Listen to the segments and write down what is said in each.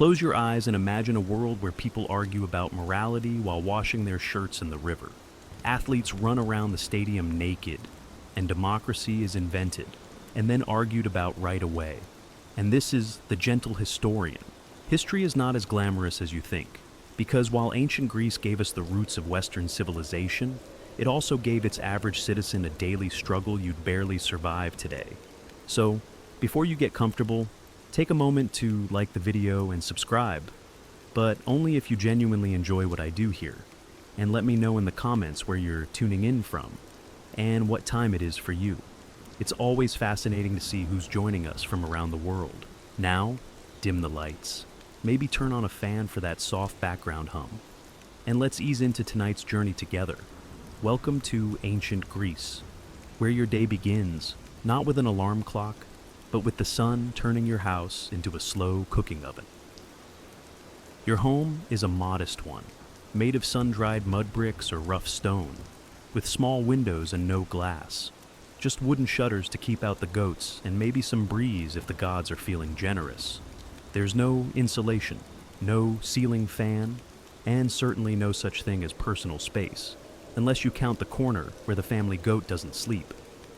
Close your eyes and imagine a world where people argue about morality while washing their shirts in the river. Athletes run around the stadium naked, and democracy is invented, and then argued about right away. And this is the gentle historian. History is not as glamorous as you think, because while ancient Greece gave us the roots of Western civilization, it also gave its average citizen a daily struggle you'd barely survive today. So, before you get comfortable, take a moment to like the video and subscribe, but only if you genuinely enjoy what I do here. And let me know in the comments where you're tuning in from, and what time it is for you. It's always fascinating to see who's joining us from around the world. Now, dim the lights. Maybe turn on a fan for that soft background hum. And let's ease into tonight's journey together. Welcome to ancient Greece, where your day begins, not with an alarm clock, but with the sun turning your house into a slow cooking oven. Your home is a modest one, made of sun-dried mud bricks or rough stone, with small windows and no glass. Just wooden shutters to keep out the goats and maybe some breeze if the gods are feeling generous. There's no insulation, no ceiling fan, and certainly no such thing as personal space, unless you count the corner where the family goat doesn't sleep.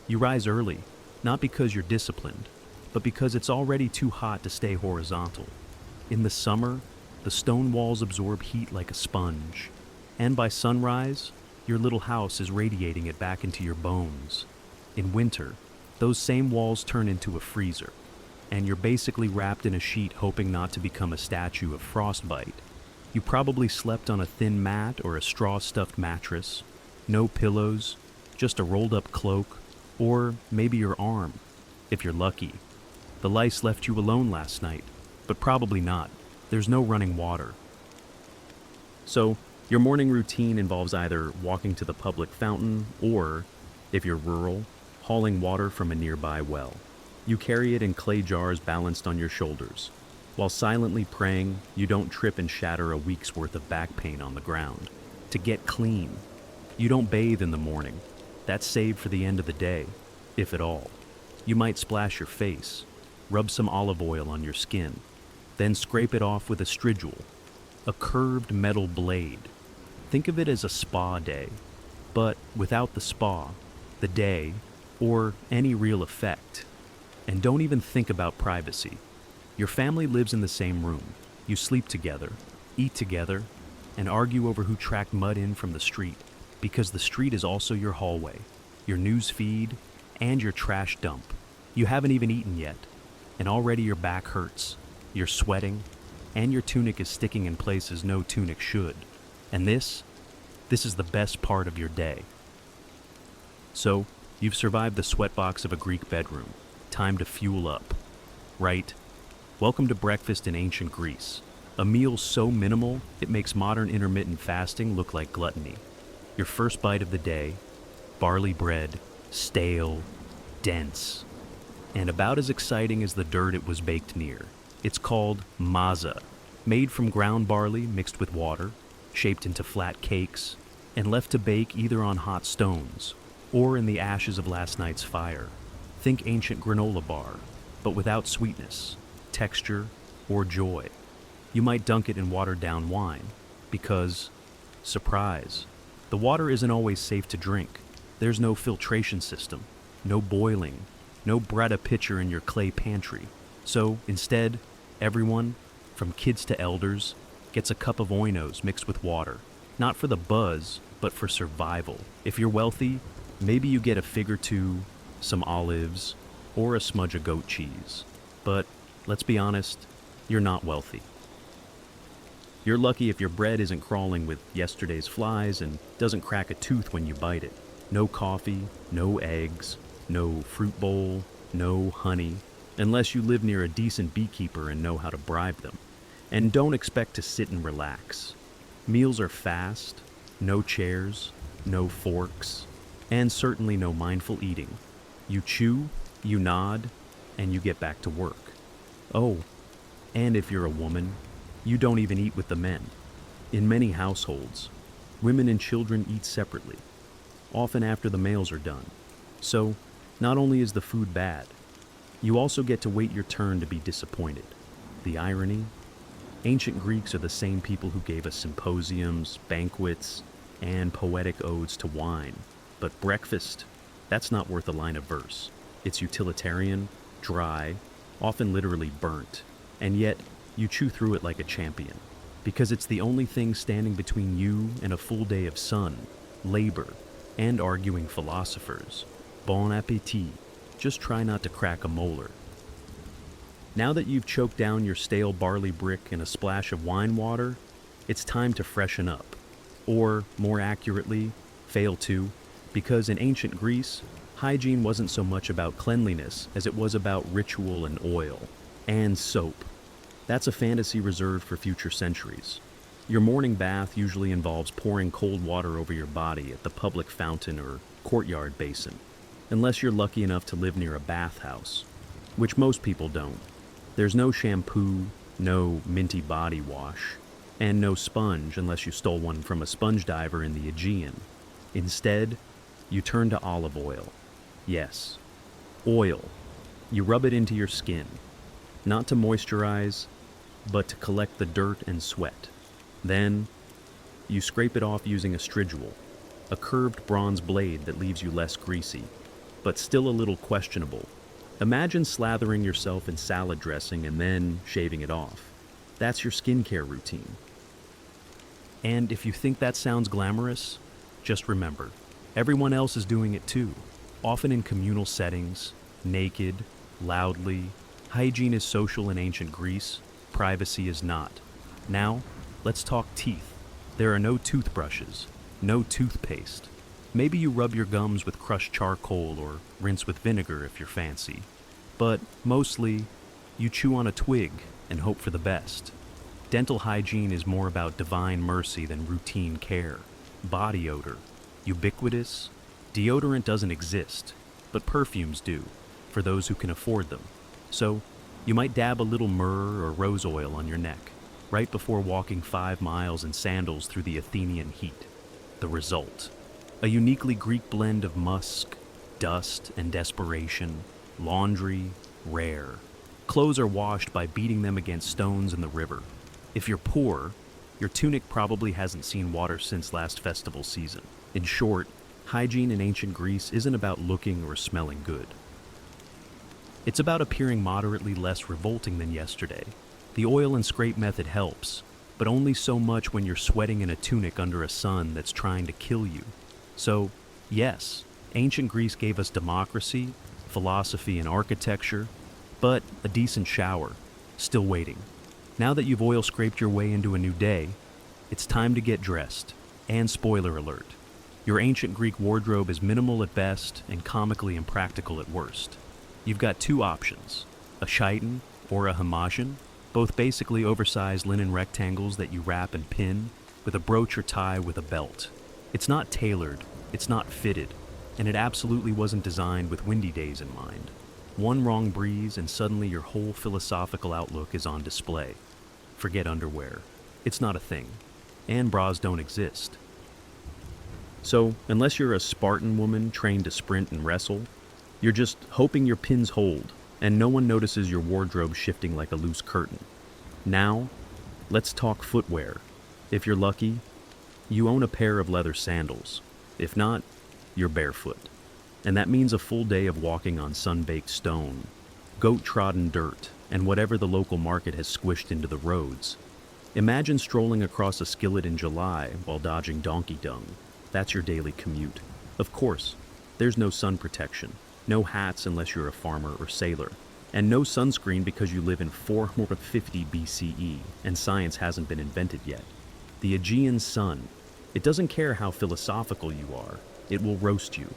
You rise early, not because you're disciplined, but because it's already too hot to stay horizontal. In the summer, the stone walls absorb heat like a sponge, and by sunrise, your little house is radiating it back into your bones. In winter, those same walls turn into a freezer, and you're basically wrapped in a sheet hoping not to become a statue of frostbite. You probably slept on a thin mat or a straw-stuffed mattress, no pillows, just a rolled-up cloak, or maybe your arm, if you're lucky. The lice left you alone last night, but probably not. There's no running water. So, your morning routine involves either walking to the public fountain or, if you're rural, hauling water from a nearby well. You carry it in clay jars balanced on your shoulders, while silently praying you don't trip and shatter a week's worth of back pain on the ground. To get clean, you don't bathe in the morning. That's saved for the end of the day, if at all. You might splash your face, rub some olive oil on your skin, then scrape it off with a strigil, a curved metal blade. Think of it as a spa day, but without the spa, the day, or any real effect. And don't even think about privacy. Your family lives in the same room. You sleep together, eat together, and argue over who tracked mud in from the street, because the street is also your hallway, your news feed, and your trash dump. You haven't even eaten yet, and already your back hurts, you're sweating, and your tunic is sticking in places no tunic should. And this is the best part of your day. So, you've survived the sweatbox of a Greek bedroom. Time to fuel up. Right? Welcome to breakfast in ancient Greece. A meal so minimal, it makes modern intermittent fasting look like gluttony. Your first bite of the day, barley bread, stale, dense, and about as exciting as the dirt it was baked near. It's called maza, made from ground barley mixed with water, shaped into flat cakes, and left to bake either on hot stones or in the ashes of last night's fire. Think ancient granola bar, but without sweetness, texture, or joy. You might dunk it in watered-down wine, because, surprise, the water isn't always safe to drink. There's no filtration system, no boiling, no Brita pitcher in your clay pantry. So, instead, everyone, from kids to elders, gets a cup of oinos mixed with water. Not for the buzz, but for survival. If you're wealthy, maybe you get a fig or two, some olives, or a smudge of goat cheese. But, let's be honest, you're not wealthy. You're lucky if your bread isn't crawling with yesterday's flies and doesn't crack a tooth when you bite it. No coffee, no eggs, no fruit bowl, no honey, unless you live near a decent beekeeper and know how to bribe them. And don't expect to sit and relax. Meals are fast, no chairs, no forks, and certainly no mindful eating. You chew, you nod, and you get back to work. Oh, and if you're a woman, you don't even eat with the men. In many households, women and children eat separately, often after the males are done. So, not only is the food bad, you also get to wait your turn to be disappointed. The irony? Ancient Greeks are the same people who gave us symposiums, banquets, and poetic odes to wine. But breakfast, that's not worth a line of verse. It's utilitarian, dry, often literally burnt, and yet you chew through it like a champion. Because it's the only thing standing between you and a full day of sun, labor, and arguing philosophers. Bon appétit. Just try not to crack a molar. Now that you've choked down your stale barley brick in a splash of wine water, it's time to freshen up. Or, more accurately, fail to, because in ancient Greece, hygiene wasn't so much about cleanliness as it was about ritual and oil. And soap. That's a fantasy reserved for future centuries. Your morning bath usually involves pouring cold water over your body at the public fountain or courtyard basin, unless you're lucky enough to live near a bathhouse, which most people don't. There's no shampoo, no minty body wash, and no sponge unless you stole one from a sponge diver in the Aegean. Instead, you turn to olive oil. Yes, oil. You rub it into your skin, not to moisturize, but to collect the dirt and sweat. Then, you scrape it off using a stridule, a curved bronze blade that leaves you less greasy, but still a little questionable. Imagine slathering yourself in salad dressing and then shaving it off. That's your skincare routine. And if you think that sounds glamorous, just remember, everyone else is doing it too, often in communal settings, naked, loudly. Hygiene is social in ancient Greece, privacy is not. Now, let's talk teeth. There are no toothbrushes, no toothpaste. Maybe you rub your gums with crushed charcoal or rinse with vinegar if you're fancy. But mostly, you chew on a twig and hope for the best. Dental hygiene is more about divine mercy than routine care. Body odor, ubiquitous. Deodorant doesn't exist, but perfumes do, for those who can afford them. So, you might dab a little myrrh or rose oil on your neck, right before walking 5 miles in sandals through the Athenian heat. The result: a uniquely Greek blend of musk, dust, and desperation. Laundry, rare. Clothes are washed by beating them against stones in the river. If you're poor, your tunic probably hasn't seen water since last festival season. In short, hygiene in ancient Greece isn't about looking or smelling good. It's about appearing moderately less revolting than yesterday. The oil and scrape method helps, but only so much when you're sweating in a tunic under a sun that's trying to kill you. So, yes, ancient Greece gave us democracy, philosophy, and architecture, but a decent shower, still waiting. Now that you've oil scraped your way into a new day, it's time to get dressed. And spoiler alert, your ancient Greek wardrobe is minimal at best and comically impractical at worst. You've got 2 options, a chiton or a hamajan, both basically oversized linen rectangles that you wrap and pin, with a brooch or tie with a belt. It's not tailored, it's not fitted, and it absolutely wasn't designed with windy days in mind. One wrong breeze and suddenly your whole philosophical outlook is on display. Forget underwear. It's not a thing. And bras don't exist. So, unless you're a Spartan woman trained to sprint and wrestle, you're just hoping your pins hold, and no one notices your wardrobe shifting like a loose curtain. Now, let's talk footwear. If you're lucky, you own a pair of leather sandals. If not, you're barefoot. And that means a full day of walking on sun-baked stone, goat-trodden dirt, and whatever the local market has squished into the roads. Imagine strolling across a skillet in July while dodging donkey dung. That's your daily commute. Of course, there's no sun protection, no hats unless you're a farmer or sailor, and no sunscreen because you live in 450 BCE and science hasn't been invented yet. The Aegean sun, it doesn't care how philosophical you are, it will roast you.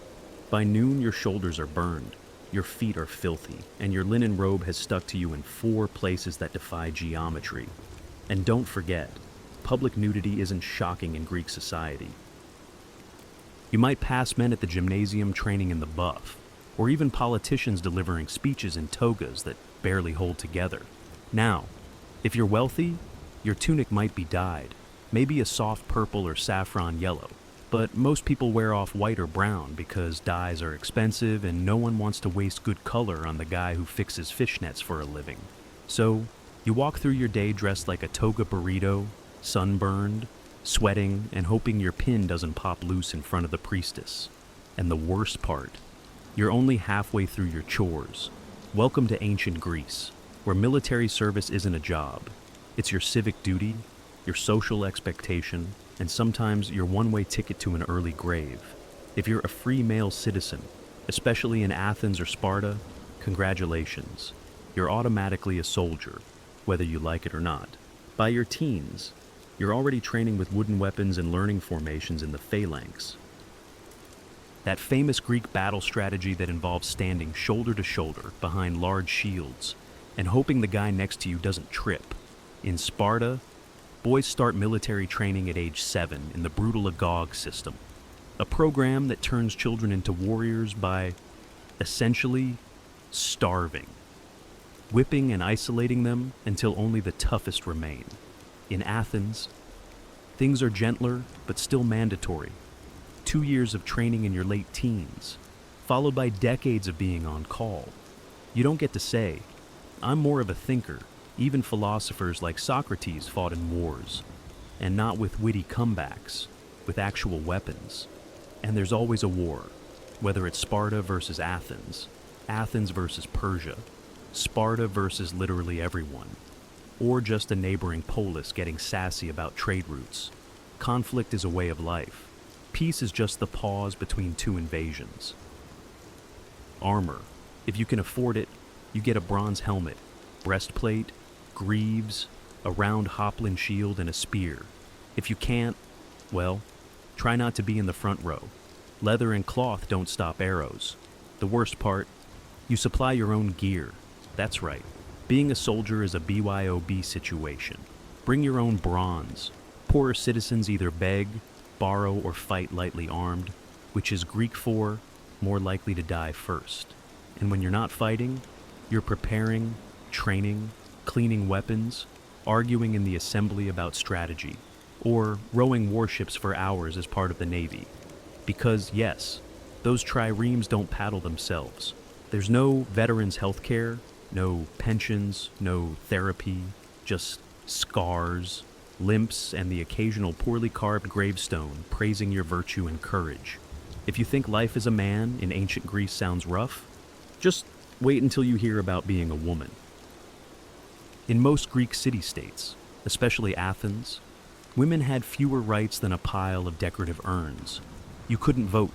By noon, your shoulders are burned, your feet are filthy, and your linen robe has stuck to you in 4 places that defy geometry. And don't forget, public nudity isn't shocking in Greek society. You might pass men at the gymnasium training in the buff, or even politicians delivering speeches in togas that barely hold together. Now, if you're wealthy, your tunic might be dyed, maybe a soft purple or saffron yellow, but most people wear off white or brown because dyes are expensive and no one wants to waste good color on the guy who fixes fishnets for a living. So, You walk through your day dressed like a toga burrito, sunburned, sweating, and hoping your pin doesn't pop loose in front of the priestess. And the worst part, you're only halfway through your chores. Welcome to ancient Greece, where military service isn't a job. It's your civic duty, your social expectation, and sometimes your one-way ticket to an early grave. If you're a free male citizen, especially in Athens or Sparta, congratulations. You're automatically a soldier, whether you like it or not. By your teens, you're already training with wooden weapons and learning formations in the phalanx. That famous Greek battle strategy that involves standing shoulder to shoulder behind large shields and hoping the guy next to you doesn't trip. In Sparta, boys start military training at age 7 in the brutal Agog system, a program that turns children into warriors by, essentially, starving, whipping and isolating them until only the toughest remain. In Athens, things are gentler but still mandatory. 2 years of training in your late teens, followed by decades of being on call. You don't get to say, I'm more of a thinker. Even philosophers like Socrates fought in wars, and not with witty comebacks, with actual weapons. And there's always a war, whether it's Sparta versus Athens, Athens versus Persia, Sparta versus literally everyone, or just a neighboring polis getting sassy about trade routes. Conflict is a way of life. Peace is just the pause between two invasions. Armor. If you can afford it, you get a bronze helmet, breastplate, greaves, a round hoplin shield, and a spear. If you can't, well, try not to be in the front row. Leather and cloth don't stop arrows. The worst part, you supply your own gear. That's right. Being a soldier is a BYOB situation. Bring your own bronze. Poorer citizens either beg, borrow, or fight lightly armed, which is Greek for more likely to die first. And when you're not fighting, you're preparing, training, cleaning weapons, arguing in the assembly about strategy, or rowing warships for hours as part of the Navy. Because, yes, those triremes don't paddle themselves. There's no veterans' health care, no pensions, no therapy, just scars, limps, and the occasional poorly carved gravestone praising your virtue and courage. If you think life as a man in ancient Greece sounds rough, just wait until you hear about being a woman. In most Greek city-states, especially Athens, women had fewer rights than a pile of decorative urns. You couldn't vote,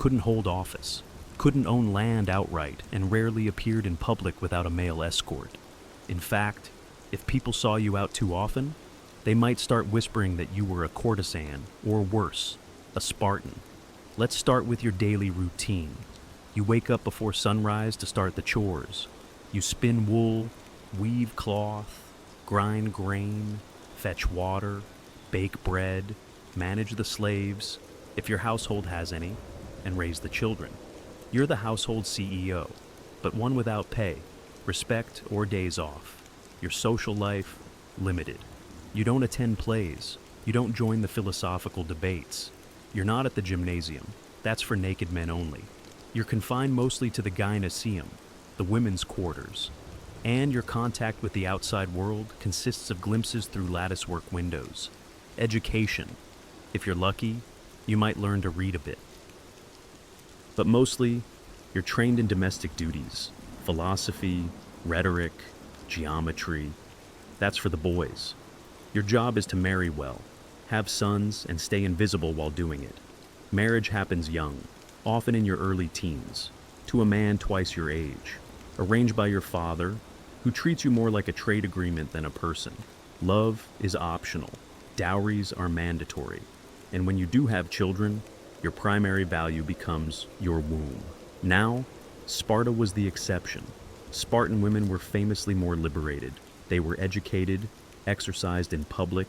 couldn't hold office, couldn't own land outright, and rarely appeared in public without a male escort. In fact, if people saw you out too often, they might start whispering that you were a courtesan, or worse, a Spartan. Let's start with your daily routine. You wake up before sunrise to start the chores. You spin wool, weave cloth, grind grain, fetch water, bake bread, manage the slaves, if your household has any, and raise the children. You're the household CEO, but one without pay, respect, or days off. Your social life, limited. You don't attend plays. You don't join the philosophical debates. You're not at the gymnasium. That's for naked men only. You're confined mostly to the gynoeceum, the women's quarters. And your contact with the outside world consists of glimpses through latticework windows. Education. If you're lucky, you might learn to read a bit. But mostly, you're trained in domestic duties, philosophy, rhetoric, geometry. That's for the boys. Your job is to marry well, have sons, and stay invisible while doing it. Marriage happens young, often in your early teens, to a man twice your age, arranged by your father, who treats you more like a trade agreement than a person. Love is optional. Dowries are mandatory. And when you do have children, your primary value becomes your womb. Now, Sparta was the exception. Spartan women were famously more liberated. They were educated, exercised in public,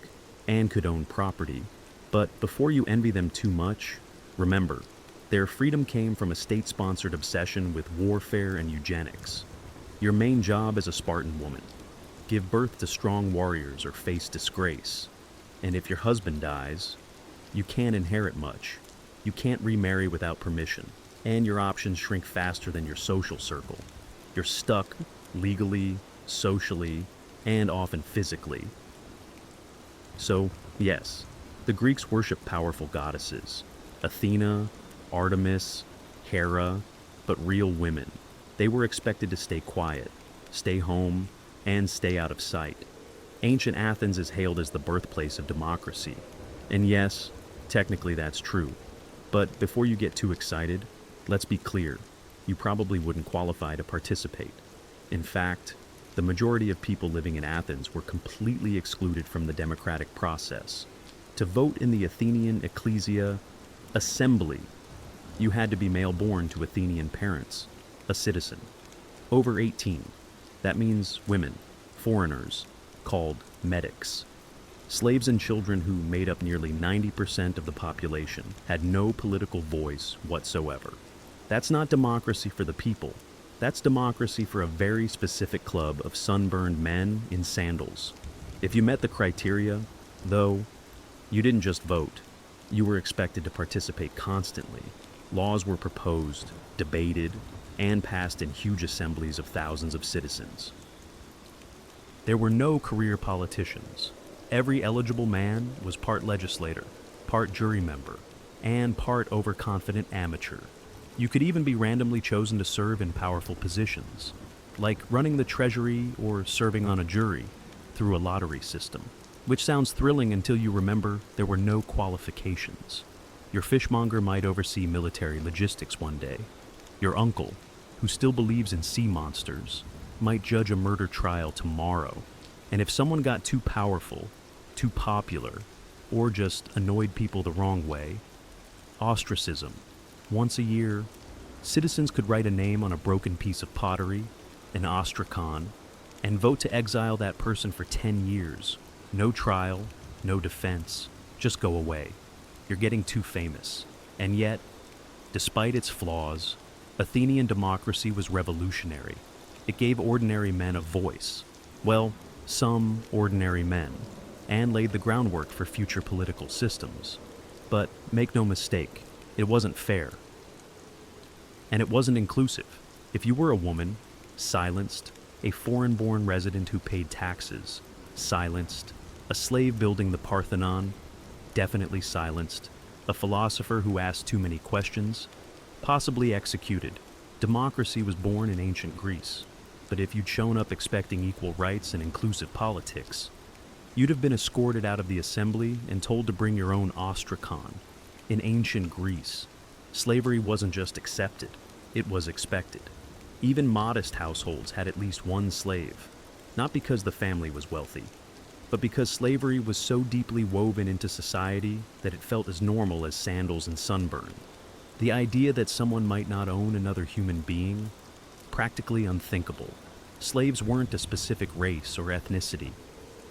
and could own property. But before you envy them too much, remember, their freedom came from a state-sponsored obsession with warfare and eugenics. Your main job as a Spartan woman: give birth to strong warriors or face disgrace. And if your husband dies, you can't inherit much. You can't remarry without permission, and your options shrink faster than your social circle. You're stuck, legally, socially, and often physically. So, yes, the Greeks worshiped powerful goddesses: Athena, Artemis, Hera, but real women. They were expected to stay quiet, stay home, and stay out of sight. Ancient Athens is hailed as the birthplace of democracy. And yes, technically that's true. But before you get too excited, let's be clear, you probably wouldn't qualify to participate. In fact, the majority of people living in Athens were completely excluded from the democratic process. To vote in the Athenian ecclesia assembly, you had to be male-born to Athenian parents, a citizen. Over 18, that means women, foreigners, called medics. Slaves and children, who made up nearly 90% of the population, had no political voice whatsoever. That's not democracy for the people. That's democracy for a very specific club of sunburned men in sandals. If you met the criteria, though, you didn't just vote. You were expected to participate constantly. Laws were proposed, debated, and passed in huge assemblies of thousands of citizens. There were no career politicians. Every eligible man was part legislator, part jury member, and part overconfident amateur. You could even be randomly chosen to serve in powerful positions, like running the treasury or serving on a jury, through a lottery system, which sounds thrilling until you remember there were no qualifications. Your fishmonger might oversee military logistics one day. Your uncle, who still believes in sea monsters, might judge a murder trial tomorrow. And if someone got too powerful, too popular, or just annoyed people the wrong way, ostracism. Once a year, citizens could write a name on a broken piece of pottery, an ostracon, and vote to exile that person for 10 years. No trial, no defense, just go away. You're getting too famous. And yet, despite its flaws, Athenian democracy was revolutionary. It gave ordinary men a voice. Well, some ordinary men, and laid the groundwork for future political systems. But make no mistake, it wasn't fair. And it wasn't inclusive. If you were a woman, silenced, a foreign-born resident who paid taxes, silenced, a slave building the Parthenon, definitely silenced, a philosopher who asked too many questions, possibly executed. Democracy was born in ancient Greece. But if you'd shown up expecting equal rights and inclusive politics, you'd have been escorted out of the assembly and told to bring your own ostracon. In ancient Greece, slavery wasn't just accepted, it was expected. Even modest households had at least one slave, not because the family was wealthy, but because slavery was so deeply woven into society that it felt as normal as sandals and sunburn. The idea that someone might not own another human being, practically unthinkable. Slaves weren't a specific race or ethnicity.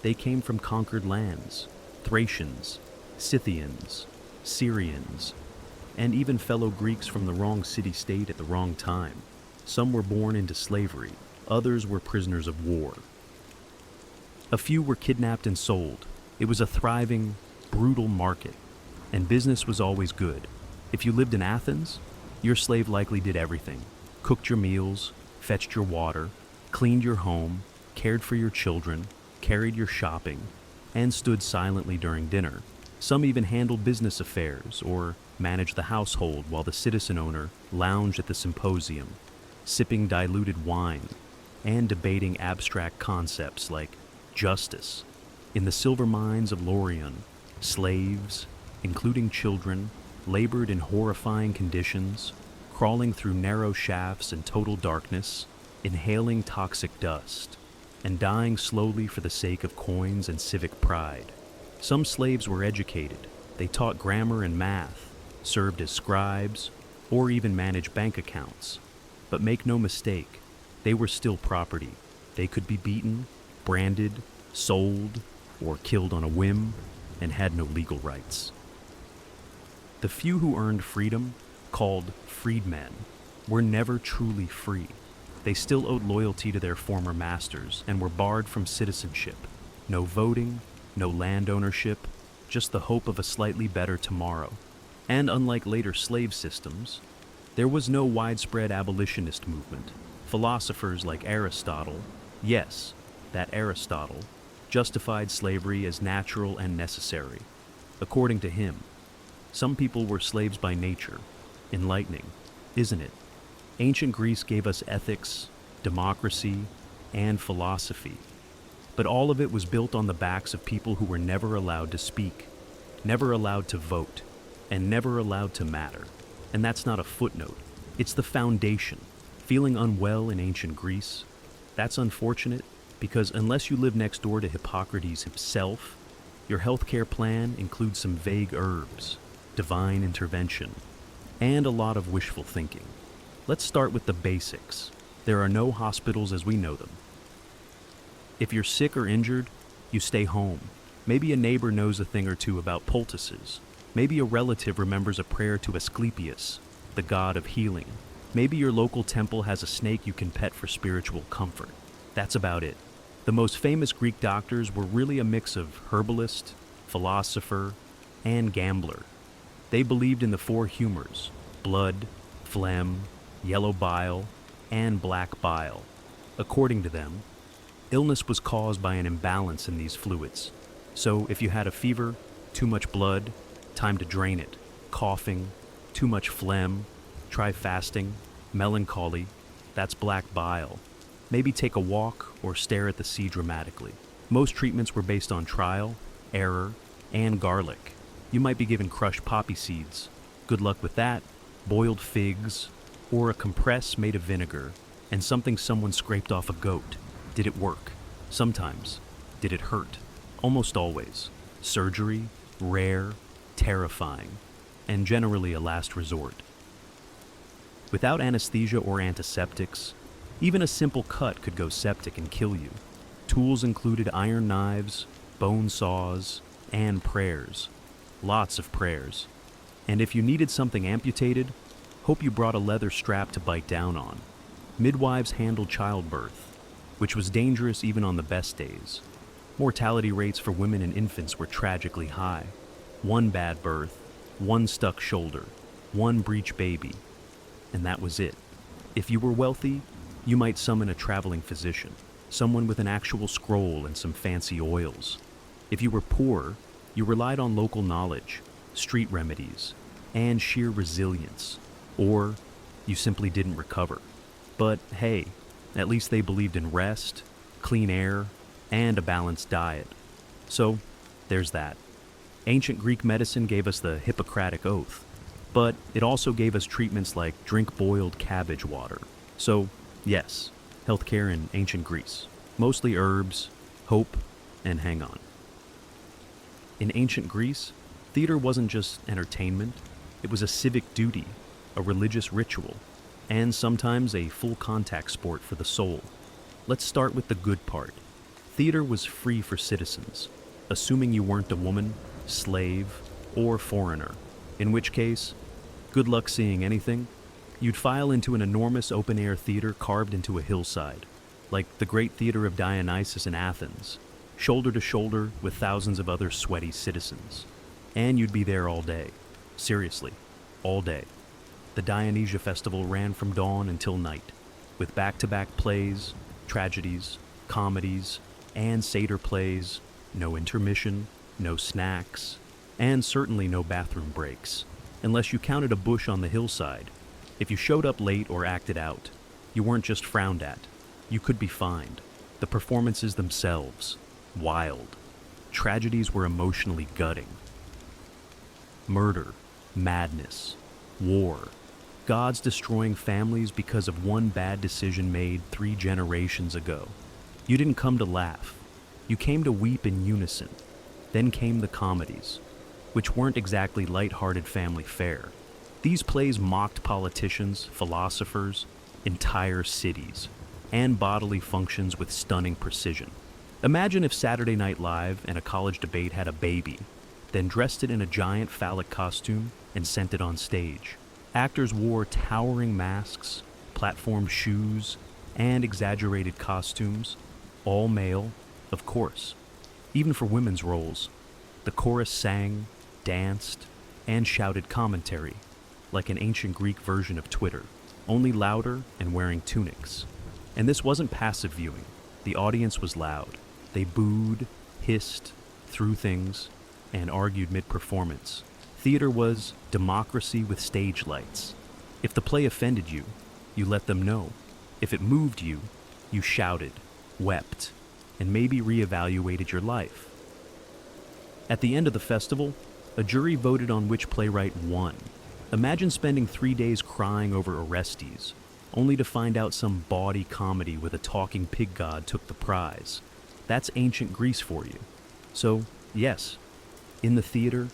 They came from conquered lands: Thracians, Scythians, Syrians, and even fellow Greeks from the wrong city-state at the wrong time. Some were born into slavery, others were prisoners of war. A few were kidnapped and sold. It was a thriving, brutal market, and business was always good. If you lived in Athens, your slave likely did everything: cooked your meals, fetched your water, cleaned your home, cared for your children, carried your shopping, and stood silently during dinner. Some even handled business affairs or managed the household while the citizen owner lounged at the symposium, sipping diluted wine and debating abstract concepts like justice. In the silver mines of Laurion, slaves, including children, labored in horrifying conditions, crawling through narrow shafts in total darkness, inhaling toxic dust, and dying slowly for the sake of coins and civic pride. Some slaves were educated. They taught grammar and math, served as scribes, or even managed bank accounts. But make no mistake, they were still property. They could be beaten, branded, sold, or killed on a whim, and had no legal rights. The few who earned freedom, called freedmen, were never truly free. They still owed loyalty to their former masters and were barred from citizenship. No voting, no land ownership, just the hope of a slightly better tomorrow. And unlike later slave systems, there was no widespread abolitionist movement. Philosophers like Aristotle, yes, that Aristotle, justified slavery as natural and necessary. According to him, some people were slaves by nature. Enlightening, isn't it? Ancient Greece gave us ethics, democracy, and philosophy. But all of it was built on the backs of people who were never allowed to speak, never allowed to vote, and never allowed to matter. And that's not a footnote. It's the foundation. Feeling unwell in ancient Greece? That's unfortunate because unless you live next door to Hippocrates himself, your healthcare plan includes some vague herbs, divine intervention, and a lot of wishful thinking. Let's start with the basics. There are no hospitals as we know them. If you're sick or injured, you stay home. Maybe a neighbor knows a thing or two about poultices. Maybe a relative remembers a prayer to Asclepius, the god of healing. Maybe your local temple has a snake you can pet for spiritual comfort. That's about it. The most famous Greek doctors were really a mix of herbalist, philosopher, and gambler. They believed in the four humors: blood, phlegm, yellow bile, and black bile. According to them, illness was caused by an imbalance in these fluids. So if you had a fever, too much blood, time to drain it. Coughing, too much phlegm, try fasting. Melancholy, that's black bile. Maybe take a walk or stare at the sea dramatically. Most treatments were based on trial, error, and garlic. You might be given crushed poppy seeds. Good luck with that. Boiled figs, or a compress made of vinegar, and something someone scraped off a goat. Did it work? Sometimes. Did it hurt? Almost always. Surgery, rare, terrifying, and generally a last resort. Without anesthesia or antiseptics, even a simple cut could go septic and kill you. Tools included iron knives, bone saws, and prayers. Lots of prayers. And if you needed something amputated, hope you brought a leather strap to bite down on. Midwives handled childbirth, which was dangerous even on the best days. Mortality rates for women and infants were tragically high. One bad birth, one stuck shoulder, one breech baby, and that was it. If you were wealthy, you might summon a traveling physician, someone with an actual scroll and some fancy oils. If you were poor, you relied on local knowledge, street remedies, and sheer resilience. Or you simply didn't recover. But hey, at least they believed in rest, clean air, and a balanced diet. So, there's that. Ancient Greek medicine gave us the Hippocratic Oath, but it also gave us treatments like drink boiled cabbage water. So, yes, healthcare in ancient Greece. Mostly herbs, hope, and hang on. In ancient Greece, theater wasn't just entertainment, it was a civic duty, a religious ritual, and sometimes a full contact sport for the soul. Let's start with the good part. Theater was free for citizens, assuming you weren't a woman, slave, or foreigner, in which case, good luck seeing anything. You'd file into an enormous open-air theater carved into a hillside, like the Great Theater of Dionysus in Athens, shoulder to shoulder with thousands of other sweaty citizens. And you'd be there all day. Seriously, all day. The Dionysia Festival ran from dawn until night, with back-to-back plays, tragedies, comedies, and satyr plays, no intermission, no snacks, and certainly no bathroom breaks, unless you counted a bush on the hillside. If you showed up late or acted out, you weren't just frowned at, you could be fined. The performances themselves, wild. Tragedies were emotionally gutting. Murder, madness, war, gods destroying families because of one bad decision made 3 generations ago. You didn't come to laugh. You came to weep in unison. Then came the comedies, which weren't exactly light-hearted family fare. These plays mocked politicians, philosophers, entire cities, and bodily functions with stunning precision. Imagine if Saturday Night Live and a college debate had a baby, then dressed it in a giant phallic costume and sent it on stage. Actors wore towering masks, platform shoes, and exaggerated costumes, all male, of course. Even for women's roles, the chorus sang, danced, and shouted commentary, like an ancient Greek version of Twitter, only louder and wearing tunics. And this wasn't passive viewing. The audience was loud. They booed, hissed, threw things, and argued mid-performance. Theater was democracy with stage lights. If the play offended you, you let them know. If it moved you, you shouted, wept, and maybe reevaluated your life. At the end of the festival, a jury voted on which playwright won. Imagine spending 3 days crying over Orestes, only to find out some bawdy comedy with a talking pig god took the prize. That's ancient Greece for you. So, yes, in the theater,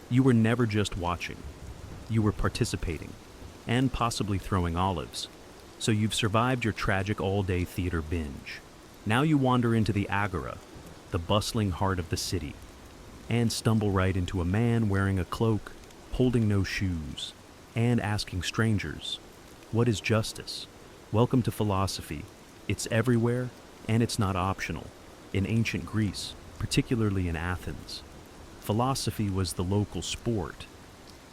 you were never just watching. You were participating, and possibly throwing olives. So you've survived your tragic all-day theater binge. Now you wander into the agora, the bustling heart of the city, and stumble right into a man wearing a cloak, holding no shoes, and asking strangers, "What is justice?" Welcome to philosophy. It's everywhere, and it's not optional. In ancient Greece, particularly in Athens, philosophy was the local sport,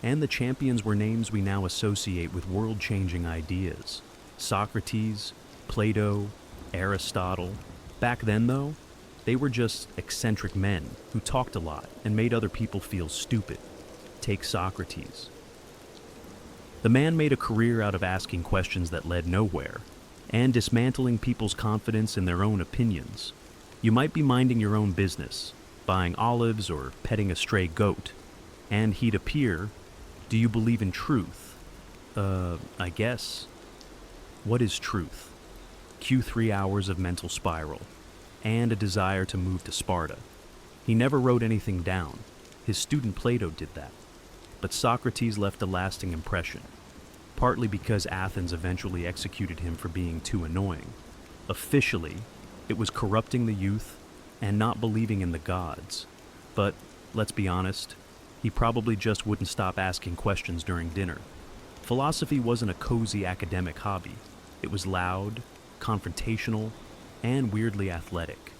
and the champions were names we now associate with world-changing ideas. Socrates, Plato, Aristotle. Back then, though, they were just eccentric men who talked a lot and made other people feel stupid. Take Socrates. The man made a career out of asking questions that led nowhere and dismantling people's confidence in their own opinions. You might be minding your own business, buying olives or petting a stray goat, and he'd appear, "Do you believe in truth?" I guess. What is truth? Cue 3 hours of mental spiral, and a desire to move to Sparta. He never wrote anything down. His student Plato did that. But Socrates left a lasting impression, partly because Athens eventually executed him for being too annoying. Officially, it was corrupting the youth and not believing in the gods. But, let's be honest, he probably just wouldn't stop asking questions during dinner. Philosophy wasn't a cozy academic hobby. It was loud, confrontational, and weirdly athletic.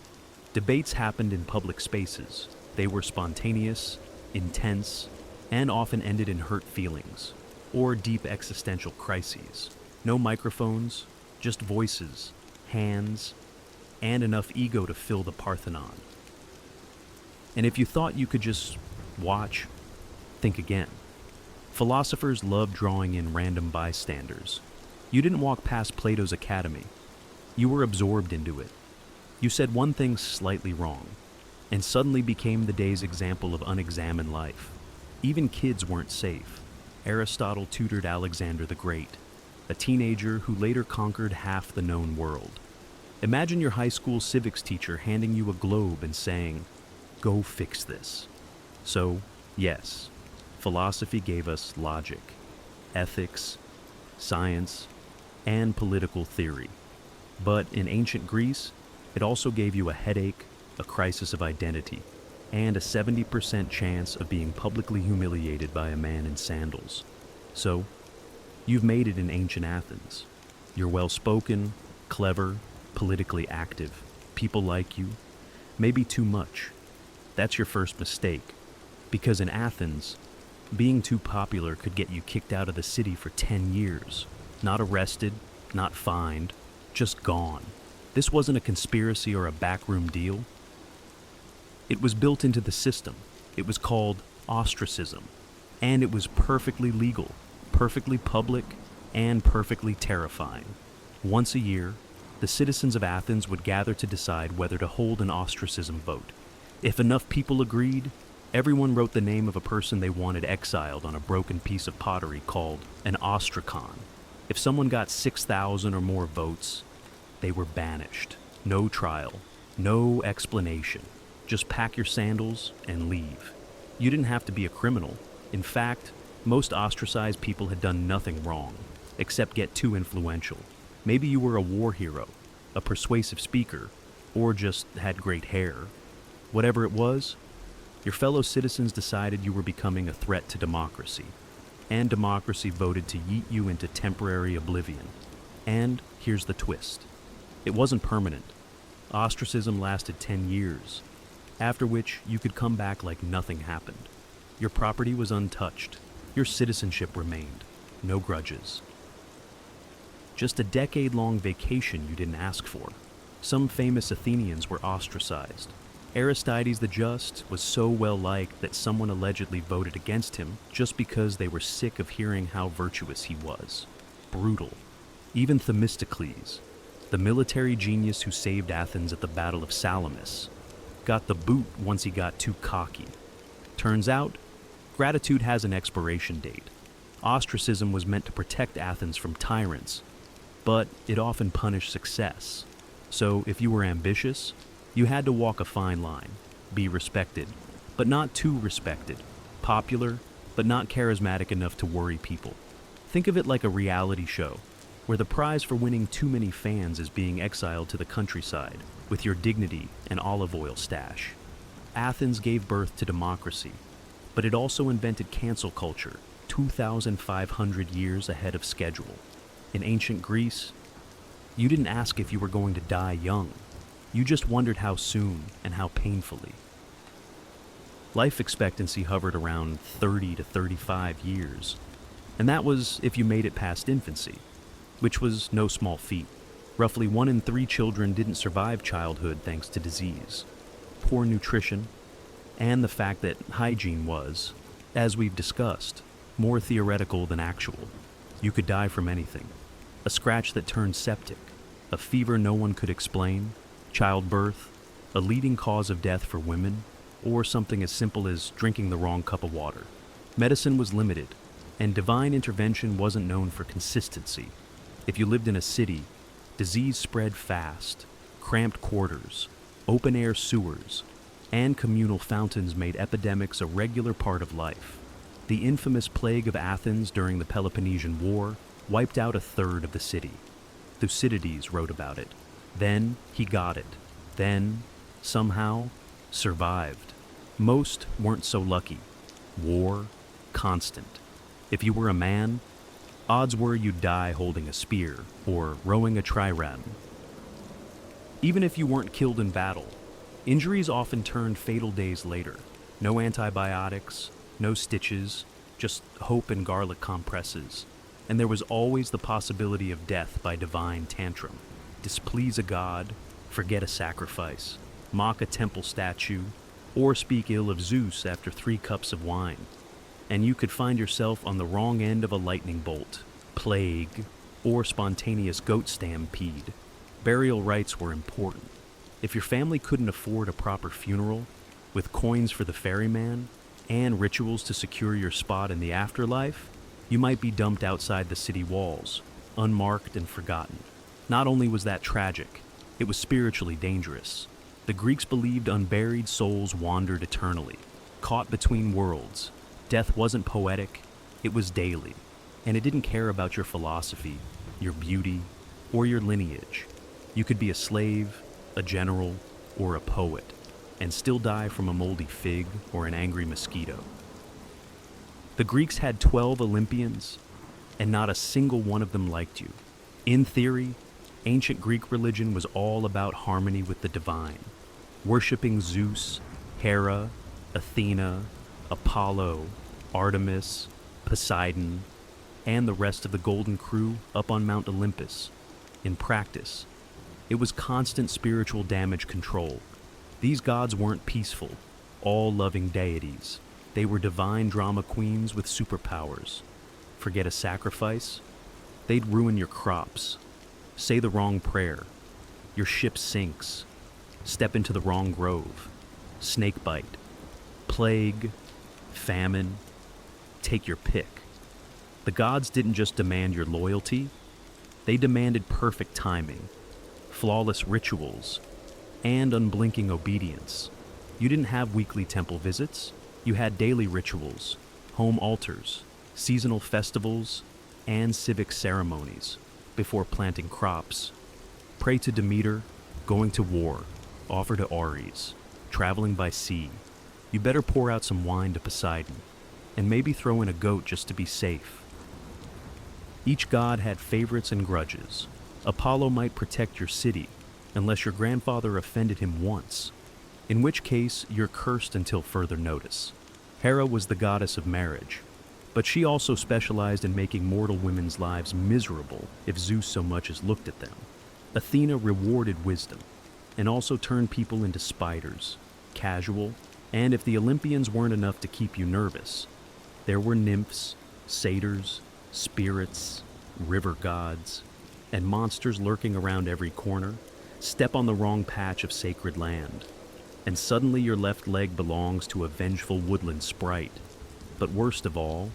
Debates happened in public spaces. They were spontaneous, intense, and often ended in hurt feelings or deep existential crises. No microphones, just voices, hands, and enough ego to fill the Parthenon. And if you thought you could just watch, think again. Philosophers loved drawing in random bystanders. You didn't walk past Plato's Academy. You were absorbed into it. You said one thing slightly wrong, and suddenly became the day's example of unexamined life. Even kids weren't safe. Aristotle tutored Alexander the Great, a teenager who later conquered half the known world. Imagine your high school civics teacher handing you a globe and saying, "Go fix this." So, yes, philosophy gave us logic, ethics, science, and political theory. But in ancient Greece, it also gave you a headache, a crisis of identity, and a 70% chance of being publicly humiliated by a man in sandals. So, you've made it in ancient Athens. You're well-spoken, clever, politically active. People like you. Maybe too much. That's your first mistake. Because in Athens, being too popular could get you kicked out of the city for 10 years. Not arrested, not fined, just gone. This wasn't a conspiracy or a backroom deal. It was built into the system. It was called ostracism. And it was perfectly legal, perfectly public, and perfectly terrifying. Once a year, the citizens of Athens would gather to decide whether to hold an ostracism vote. If enough people agreed, everyone wrote the name of a person they wanted exiled on a broken piece of pottery called an ostracon. If someone got 6,000 or more votes, they were banished. No trial, no explanation. Just pack your sandals and leave. You didn't have to be a criminal. In fact, most ostracized people had done nothing wrong, except get too influential. Maybe you were a war hero, a persuasive speaker, or just had great hair. Whatever it was, your fellow citizens decided you were becoming a threat to democracy, and democracy voted to yeet you into temporary oblivion. And here's the twist. It wasn't permanent. Ostracism lasted 10 years, after which you could come back like nothing happened. Your property was untouched. Your citizenship remained. No grudges. Just a decade-long vacation you didn't ask for. Some famous Athenians were ostracized. Aristides the Just was so well liked that someone allegedly voted against him just because they were sick of hearing how virtuous he was. Brutal. Even Themistocles, the military genius who saved Athens at the Battle of Salamis, got the boot once he got too cocky. Turns out, gratitude has an expiration date. Ostracism was meant to protect Athens from tyrants, but it often punished success. So if you were ambitious, you had to walk a fine line, be respected, but not too respected, popular, but not charismatic enough to worry people. Think of it like a reality show, where the prize for winning too many fans is being exiled to the countryside with your dignity and olive oil stash. Athens gave birth to democracy, but it also invented cancel culture 2,500 years ahead of schedule. In ancient Greece, you didn't ask if you were going to die young. You just wondered how soon and how painfully. Life expectancy hovered around 30 to 35 years, and that was if you made it past infancy, which was no small feat. Roughly 1 in 3 children didn't survive childhood thanks to disease, poor nutrition, and the fact that hygiene was, as we've discussed, more theoretical than actual. You could die from anything. A scratch that turned septic, a fever no one could explain, childbirth, a leading cause of death for women, or something as simple as drinking the wrong cup of water. Medicine was limited, and divine intervention wasn't known for consistency. If you lived in a city, disease spread fast. Cramped quarters, open-air sewers, and communal fountains made epidemics a regular part of life. The infamous plague of Athens during the Peloponnesian War wiped out 1/3 of the city. Thucydides wrote about it. Then he got it. Then, somehow, survived. Most weren't so lucky. War, constant. If you were a man, odds were you'd die holding a spear or rowing a trireme. Even if you weren't killed in battle, injuries often turned fatal days later. No antibiotics, no stitches, just hope and garlic compresses. And there was always the possibility of death by divine tantrum. Displease a god, forget a sacrifice, mock a temple statue, or speak ill of Zeus after 3 cups of wine. And you could find yourself on the wrong end of a lightning bolt, plague, or spontaneous goat stampede. Burial rites were important. If your family couldn't afford a proper funeral, with coins for the ferryman, and rituals to secure your spot in the afterlife, you might be dumped outside the city walls, unmarked and forgotten. Not only was that tragic, it was spiritually dangerous. The Greeks believed unburied souls wandered eternally, caught between worlds. Death wasn't poetic, it was daily, and it didn't care about your philosophy, your beauty, or your lineage. You could be a slave, a general, or a poet, and still die from a moldy fig or an angry mosquito. The Greeks had 12 Olympians, and not a single one of them liked you. In theory, ancient Greek religion was all about harmony with the divine, worshipping Zeus, Hera, Athena, Apollo, Artemis, Poseidon, and the rest of the Golden Crew up on Mount Olympus. In practice, it was constant spiritual damage control. These gods weren't peaceful, all-loving deities. They were divine drama queens with superpowers. Forget a sacrifice? They'd ruin your crops. Say the wrong prayer. Your ship sinks. Step into the wrong grove. Snake bite. Plague. Famine. Take your pick. The gods didn't just demand your loyalty. They demanded perfect timing, flawless rituals, and unblinking obedience. You didn't have weekly temple visits. You had daily rituals, home altars, seasonal festivals, and civic ceremonies before planting crops. Pray to Demeter, going to war, offer to Ares, traveling by sea. You better pour out some wine to Poseidon, and maybe throw in a goat just to be safe. Each god had favorites and grudges. Apollo might protect your city, unless your grandfather offended him once, in which case you're cursed until further notice. Hera was the goddess of marriage, but she also specialized in making mortal women's lives miserable if Zeus so much as looked at them. Athena rewarded wisdom. and also turned people into spiders, casual, and if the Olympians weren't enough to keep you nervous, there were nymphs, satyrs, spirits, river gods, and monsters lurking around every corner. Step on the wrong patch of sacred land, and suddenly your left leg belongs to a vengeful woodland sprite. But worst of all,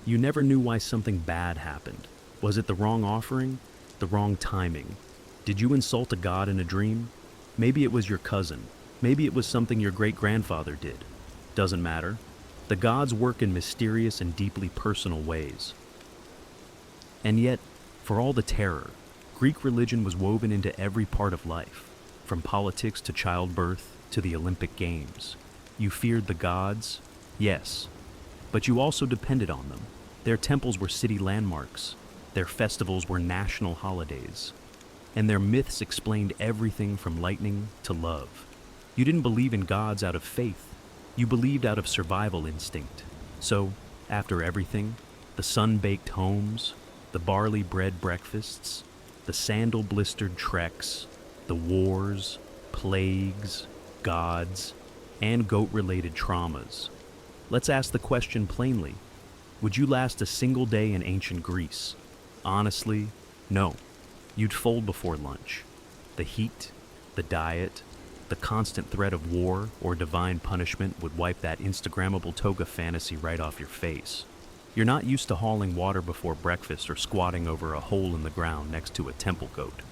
you never knew why something bad happened. Was it the wrong offering? The wrong timing? Did you insult a god in a dream? Maybe it was your cousin. Maybe it was something your great-grandfather did. Doesn't matter. The gods work in mysterious and deeply personal ways. And yet, for all the terror, Greek religion was woven into every part of life, from politics to childbirth to the Olympic Games. You feared the gods, yes, but you also depended on them. Their temples were city landmarks, their festivals were national holidays, and their myths explained everything from lightning to love. You didn't believe in gods out of faith, you believed out of survival instinct. So, after everything, the sun-baked homes, the barley-bread breakfasts, the sandal-blistered treks, the wars, plagues, gods, and goat-related traumas. Let's ask the question plainly. Would you last a single day in ancient Greece? Honestly, no. You'd fold before lunch. The heat, the diet, the constant threat of war or divine punishment would wipe that Instagrammable toga fantasy right off your face. You're not used to hauling water before breakfast or squatting over a hole in the ground next to a temple goat.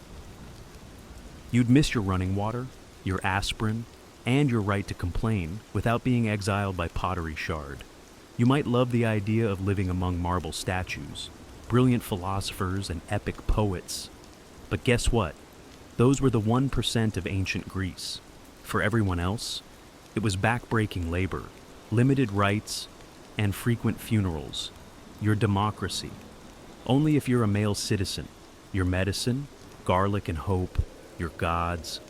You'd miss your running water, your aspirin, and your right to complain without being exiled by pottery shard. You might love the idea of living among marble statues, brilliant philosophers, and epic poets. But guess what? Those were the 1% of ancient Greece. For everyone else, it was backbreaking labor, limited rights, and frequent funerals. Your democracy. Only if you're a male citizen. Your medicine, garlic and hope, your gods,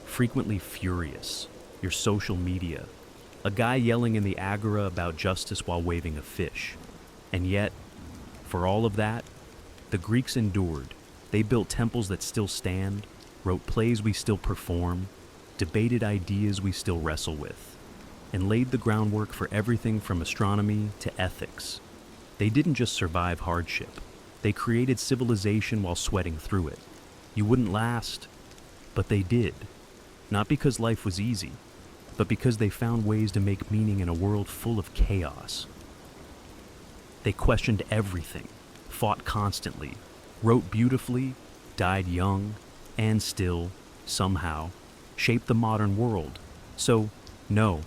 frequently furious. Your social media. A guy yelling in the agora about justice while waving a fish. And yet, for all of that, the Greeks endured. They built temples that still stand, wrote plays we still perform, debated ideas we still wrestle with, and laid the groundwork for everything from astronomy to ethics. They didn't just survive hardship. They created civilization while sweating through it. You wouldn't last, but they did. Not because life was easy, but because they found ways to make meaning in a world full of chaos. They questioned everything, fought constantly, wrote beautifully, died young, and still, somehow, shaped the modern world. So, no,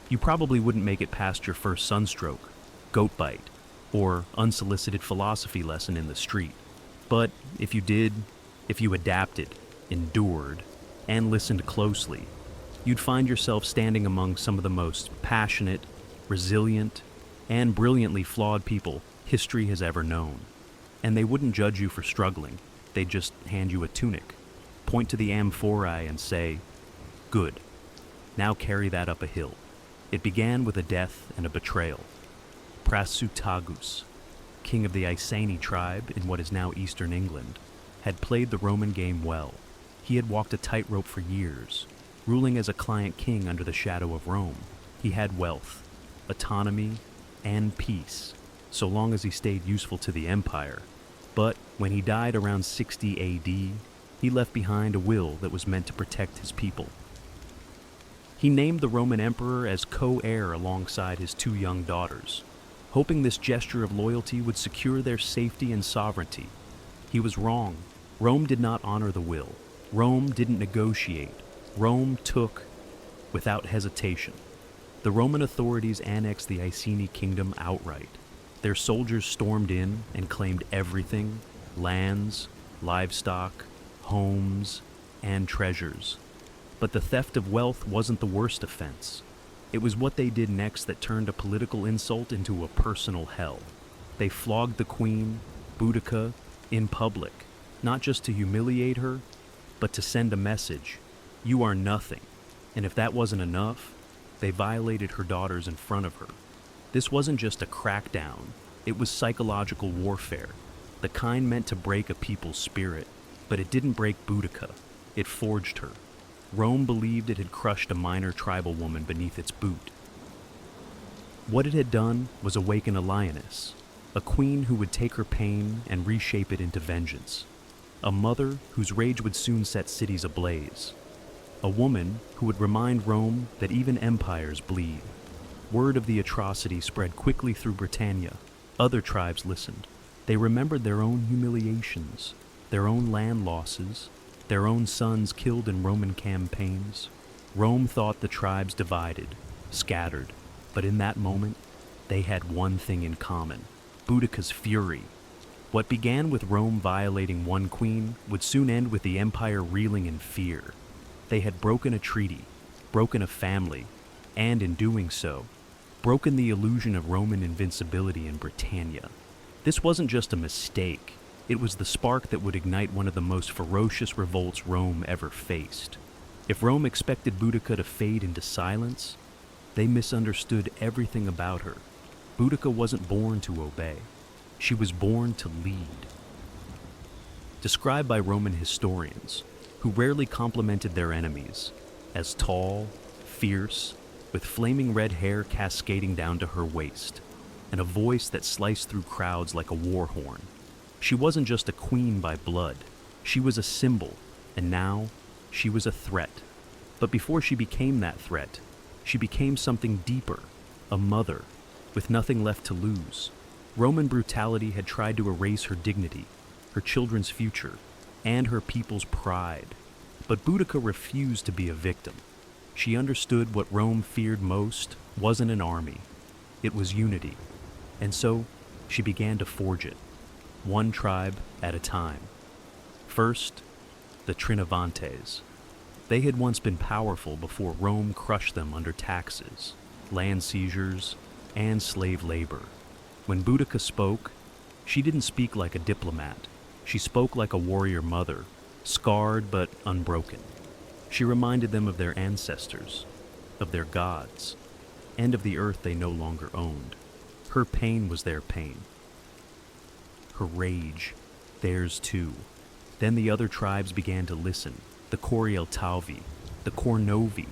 you probably wouldn't make it past your first sunstroke, goat bite, or unsolicited philosophy lesson in the street. But if you did, if you adapted, endured, and listened closely, you'd find yourself standing among some of the most passionate, resilient, and brilliantly flawed people history has ever known. And they wouldn't judge you for struggling. They'd just hand you a tunic, point to the amphorae and say, "Good. Now carry that up a hill." It began with a death and a betrayal. Prasutagus, king of the Iceni tribe in what is now eastern England, had played the Roman game well. He had walked a tightrope for years, ruling as a client king under the shadow of Rome. He had wealth, autonomy, and peace, so long as he stayed useful to the empire. But when he died around 60 AD, he left behind a will that was meant to protect his people. He named the Roman emperor as co-heir alongside his two young daughters, hoping this gesture of loyalty would secure their safety and sovereignty. He was wrong. Rome did not honor the will. Rome didn't negotiate. Rome took without hesitation. The Roman authorities annexed the Iceni kingdom outright. Their soldiers stormed in and claimed everything: lands, livestock, homes, and treasures. But the theft of wealth wasn't the worst offense. It was what they did next that turned a political insult into a personal hell. They flogged the queen, Boudica, in public, not just to humiliate her, but to send a message: you are nothing. And if that wasn't enough, they violated her daughters in front of her. This wasn't just a crackdown, it was psychological warfare, the kind meant to break a people's spirit. But it didn't break Boudica, it forged her. Rome believed it had crushed a minor tribal woman beneath its boot. What it had done was awaken a lioness, a queen who would take her pain and reshape it into vengeance, a mother whose rage would soon set cities ablaze, a woman who would remind Rome that even empires bleed. Word of the atrocity spread quickly through Britannia. Other tribes listened. They remembered their own humiliations, their own land losses, their own sons killed in Roman campaigns. Rome thought the tribes divided, scattered, but in that moment, they had one thing in common: Boudica's fury. What began with Rome violating one queen would soon end with the empire reeling in fear. They had broken a treaty, broken a family, and in doing so, broken the illusion of Roman invincibility in Britannia. This wasn't just a mistake, it was the spark that would ignite one of the most ferocious revolts Rome ever faced. If Rome expected Boudica to fade into silence, they misunderstood everything about her. Boudica wasn't born to obey. She was born to lead. Described by Roman historians, who rarely complimented their enemies, as tall, fierce, with flaming red hair cascading down to her waist, and a voice that sliced through crowds like a war horn. She wasn't just a queen by blood. She was a symbol, and now she was a threat. But before she became that threat, she became something deeper, a mother, with nothing left to lose. Roman brutality had tried to erase her dignity, her children's future, and her people's pride. But Boudica refused to be a victim. She understood what Rome feared most wasn't an army, it was unity. And so, she began to forge it, one tribe at a time. First, the Trinovantes. They had once been powerful before Rome crushed them under taxes, land seizures, and slave labor. When Boudica spoke, she didn't speak like a diplomat. She spoke like a warrior mother, scarred but unbroken. She reminded them of their ancestors, of their gods, and of the earth they no longer owned. Her pain was their pain. Her rage, theirs too. Then the other tribes began to listen, the Corieltauvi, the Cornovi,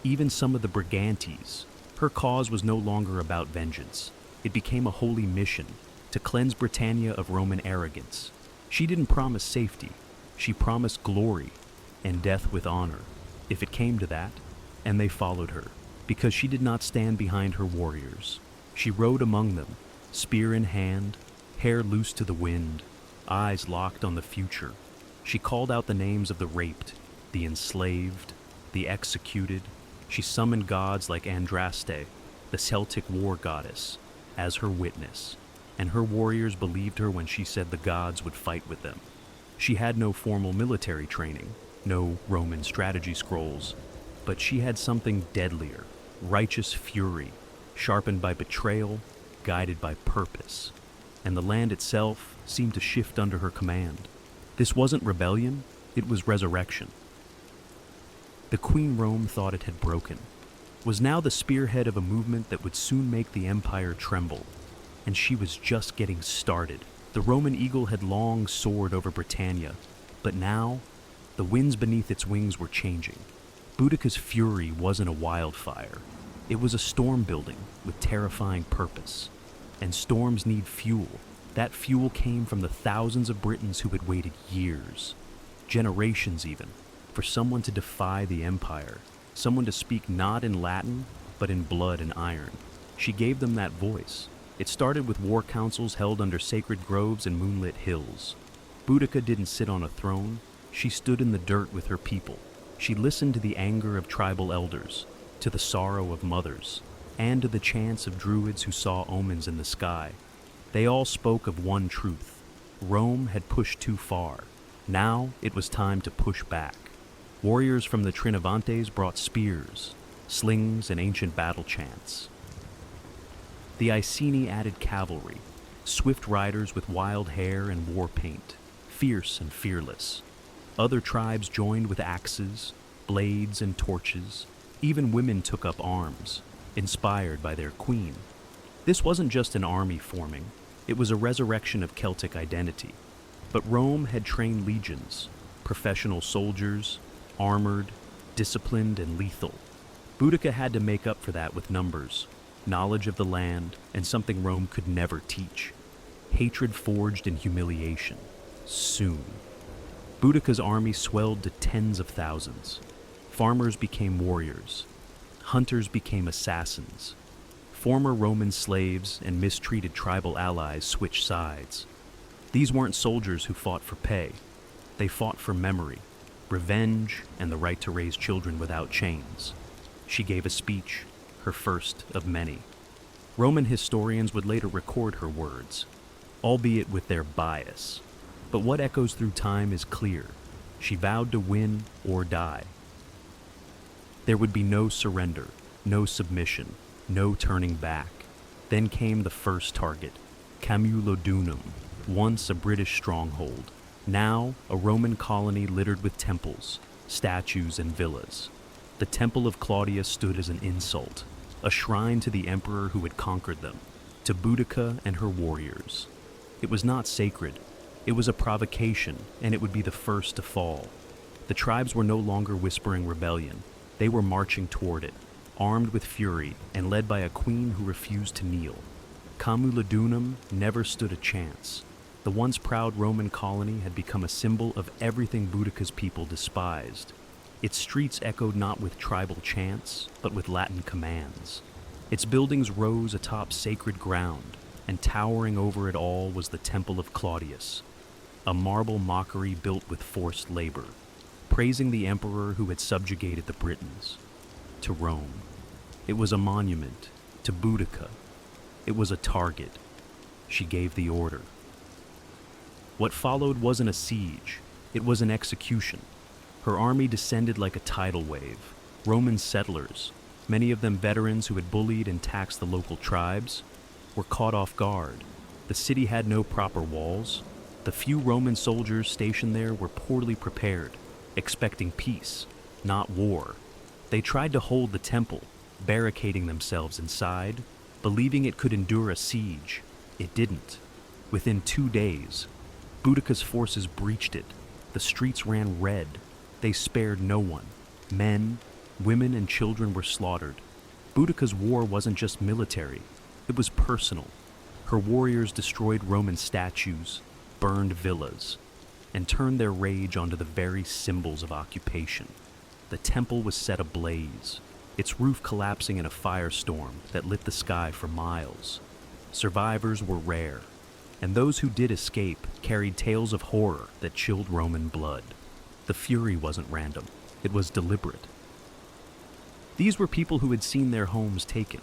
even some of the Brigantes. Her cause was no longer about vengeance. It became a holy mission, to cleanse Britannia of Roman arrogance. She didn't promise safety. She promised glory and death with honor, if it came to that, and they followed her, because she did not stand behind her warriors. She rode among them, spear in hand, hair loose to the wind, eyes locked on the future. She called out the names of the raped, the enslaved, the executed. She summoned gods like Andraste, the Celtic war goddess, as her witness, and her warriors believed her when she said the gods would fight with them. She had no formal military training, no Roman strategy scrolls, but she had something deadlier, righteous fury, sharpened by betrayal, guided by purpose. And the land itself seemed to shift under her command. This wasn't rebellion, it was resurrection. The Queen Rome thought it had broken, was now the spearhead of a movement that would soon make the empire tremble. And she was just getting started. The Roman eagle had long soared over Britannia, but now, the winds beneath its wings were changing. Boudica's fury wasn't a wildfire. It was a storm building with terrifying purpose. And storms need fuel. That fuel came from the thousands of Britons who had waited years, generations even, for someone to defy the empire, someone to speak not in Latin, but in blood and iron. She gave them that voice. It started with war councils held under sacred groves and moonlit hills. Boudica didn't sit on a throne. She stood in the dirt with her people. She listened to the anger of tribal elders, to the sorrow of mothers, and to the chants of druids who saw omens in the sky. They all spoke of one truth. Rome had pushed too far. Now it was time to push back. Warriors from the Trinovantes brought spears, slings, and ancient battle chants. The Iceni added cavalry, swift riders with wild hair and war paint, fierce and fearless. Other tribes joined with axes, blades, and torches. Even women took up arms, inspired by their queen. This wasn't just an army forming, it was a resurrection of Celtic identity. But Rome had trained legions, professional soldiers, armored, disciplined and lethal. Boudica had to make up for that with numbers, knowledge of the land, and something Rome could never teach: hatred forged in humiliation. Soon, Boudica's army swelled to tens of thousands. Farmers became warriors. Hunters became assassins. Former Roman slaves and mistreated tribal allies switched sides. These weren't soldiers who fought for pay. They fought for memory, revenge, and the right to raise children without chains. She gave a speech, her first of many. Roman historians would later record her words, albeit with their bias. But what echoes through time is clear. She vowed to win or die. There would be no surrender, no submission, no turning back. Then came the first target, Camulodunum, once a British stronghold, now a Roman colony littered with temples, statues, and villas. The Temple of Claudius stood as an insult, a shrine to the emperor who had conquered them, to Boudica and her warriors. It was not sacred. It was a provocation, and it would be the first to fall. The tribes were no longer whispering rebellion. They were marching toward it, armed with fury and led by a queen who refused to kneel. Camulodunum never stood a chance. The once proud Roman colony had become a symbol of everything Boudica's people despised. Its streets echoed not with tribal chants, but with Latin commands. Its buildings rose atop sacred ground, and towering over it all was the Temple of Claudius, a marble mockery built with forced labor, praising the emperor who had subjugated the Britons. To Rome, it was a monument. To Boudica, it was a target. She gave the order. What followed wasn't a siege, it was an execution. Her army descended like a tidal wave. Roman settlers, many of them veterans who had bullied and taxed the local tribes, were caught off guard. The city had no proper walls. The few Roman soldiers stationed there were poorly prepared, expecting peace, not war. They tried to hold the temple, barricading themselves inside, believing it could endure a siege. It didn't. Within 2 days, Boudica's forces breached it. The streets ran red. They spared no one. Men, women, and children were slaughtered. Boudica's war wasn't just military. It was personal. Her warriors destroyed Roman statues, burned villas, and turned their rage onto the very symbols of occupation. The temple was set ablaze, its roof collapsing in a firestorm that lit the sky for miles. Survivors were rare, and those who did escape carried tales of horror that chilled Roman blood. The fury wasn't random, it was deliberate. These were people who had seen their homes taken,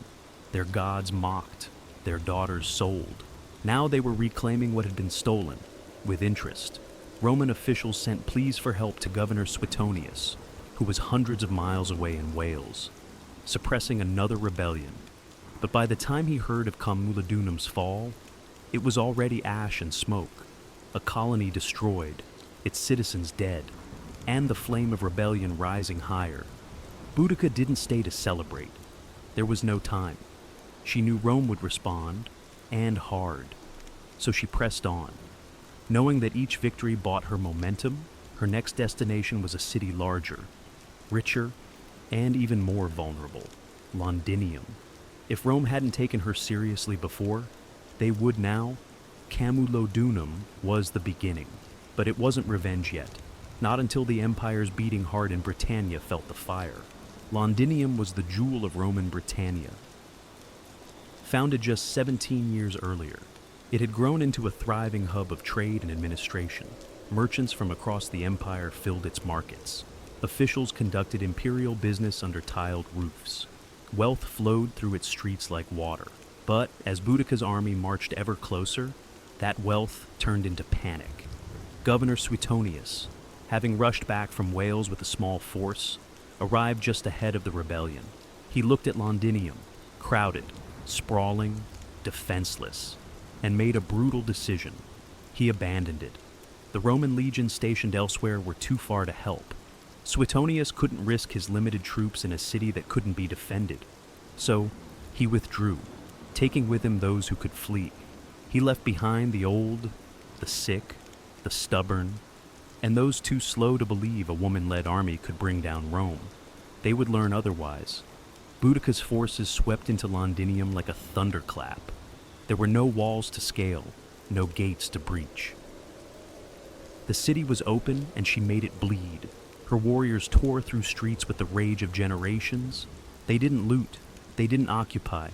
their gods mocked, their daughters sold. Now they were reclaiming what had been stolen, with interest. Roman officials sent pleas for help to Governor Suetonius, who was hundreds of miles away in Wales, suppressing another rebellion. But by the time he heard of Camulodunum's fall, it was already ash and smoke, a colony destroyed, its citizens dead, and the flame of rebellion rising higher. Boudica didn't stay to celebrate. There was no time. She knew Rome would respond, and hard. So she pressed on. Knowing that each victory bought her momentum, her next destination was a city larger, richer, and even more vulnerable, Londinium. If Rome hadn't taken her seriously before, they would now. Camulodunum was the beginning, but it wasn't revenge yet. Not until the empire's beating heart in Britannia felt the fire. Londinium was the jewel of Roman Britannia. Founded just 17 years earlier, it had grown into a thriving hub of trade and administration. Merchants from across the empire filled its markets. Officials conducted imperial business under tiled roofs. Wealth flowed through its streets like water. But as Boudica's army marched ever closer, that wealth turned into panic. Governor Suetonius, having rushed back from Wales with a small force, arrived just ahead of the rebellion. He looked at Londinium, crowded, sprawling, defenseless, and made a brutal decision. He abandoned it. The Roman legions stationed elsewhere were too far to help. Suetonius couldn't risk his limited troops in a city that couldn't be defended. So he withdrew, taking with him those who could flee. He left behind the old, the sick, the stubborn, and those too slow to believe a woman-led army could bring down Rome. They would learn otherwise. Boudica's forces swept into Londinium like a thunderclap. There were no walls to scale, no gates to breach. The city was open, and she made it bleed. Her warriors tore through streets with the rage of generations. They didn't loot, they didn't occupy,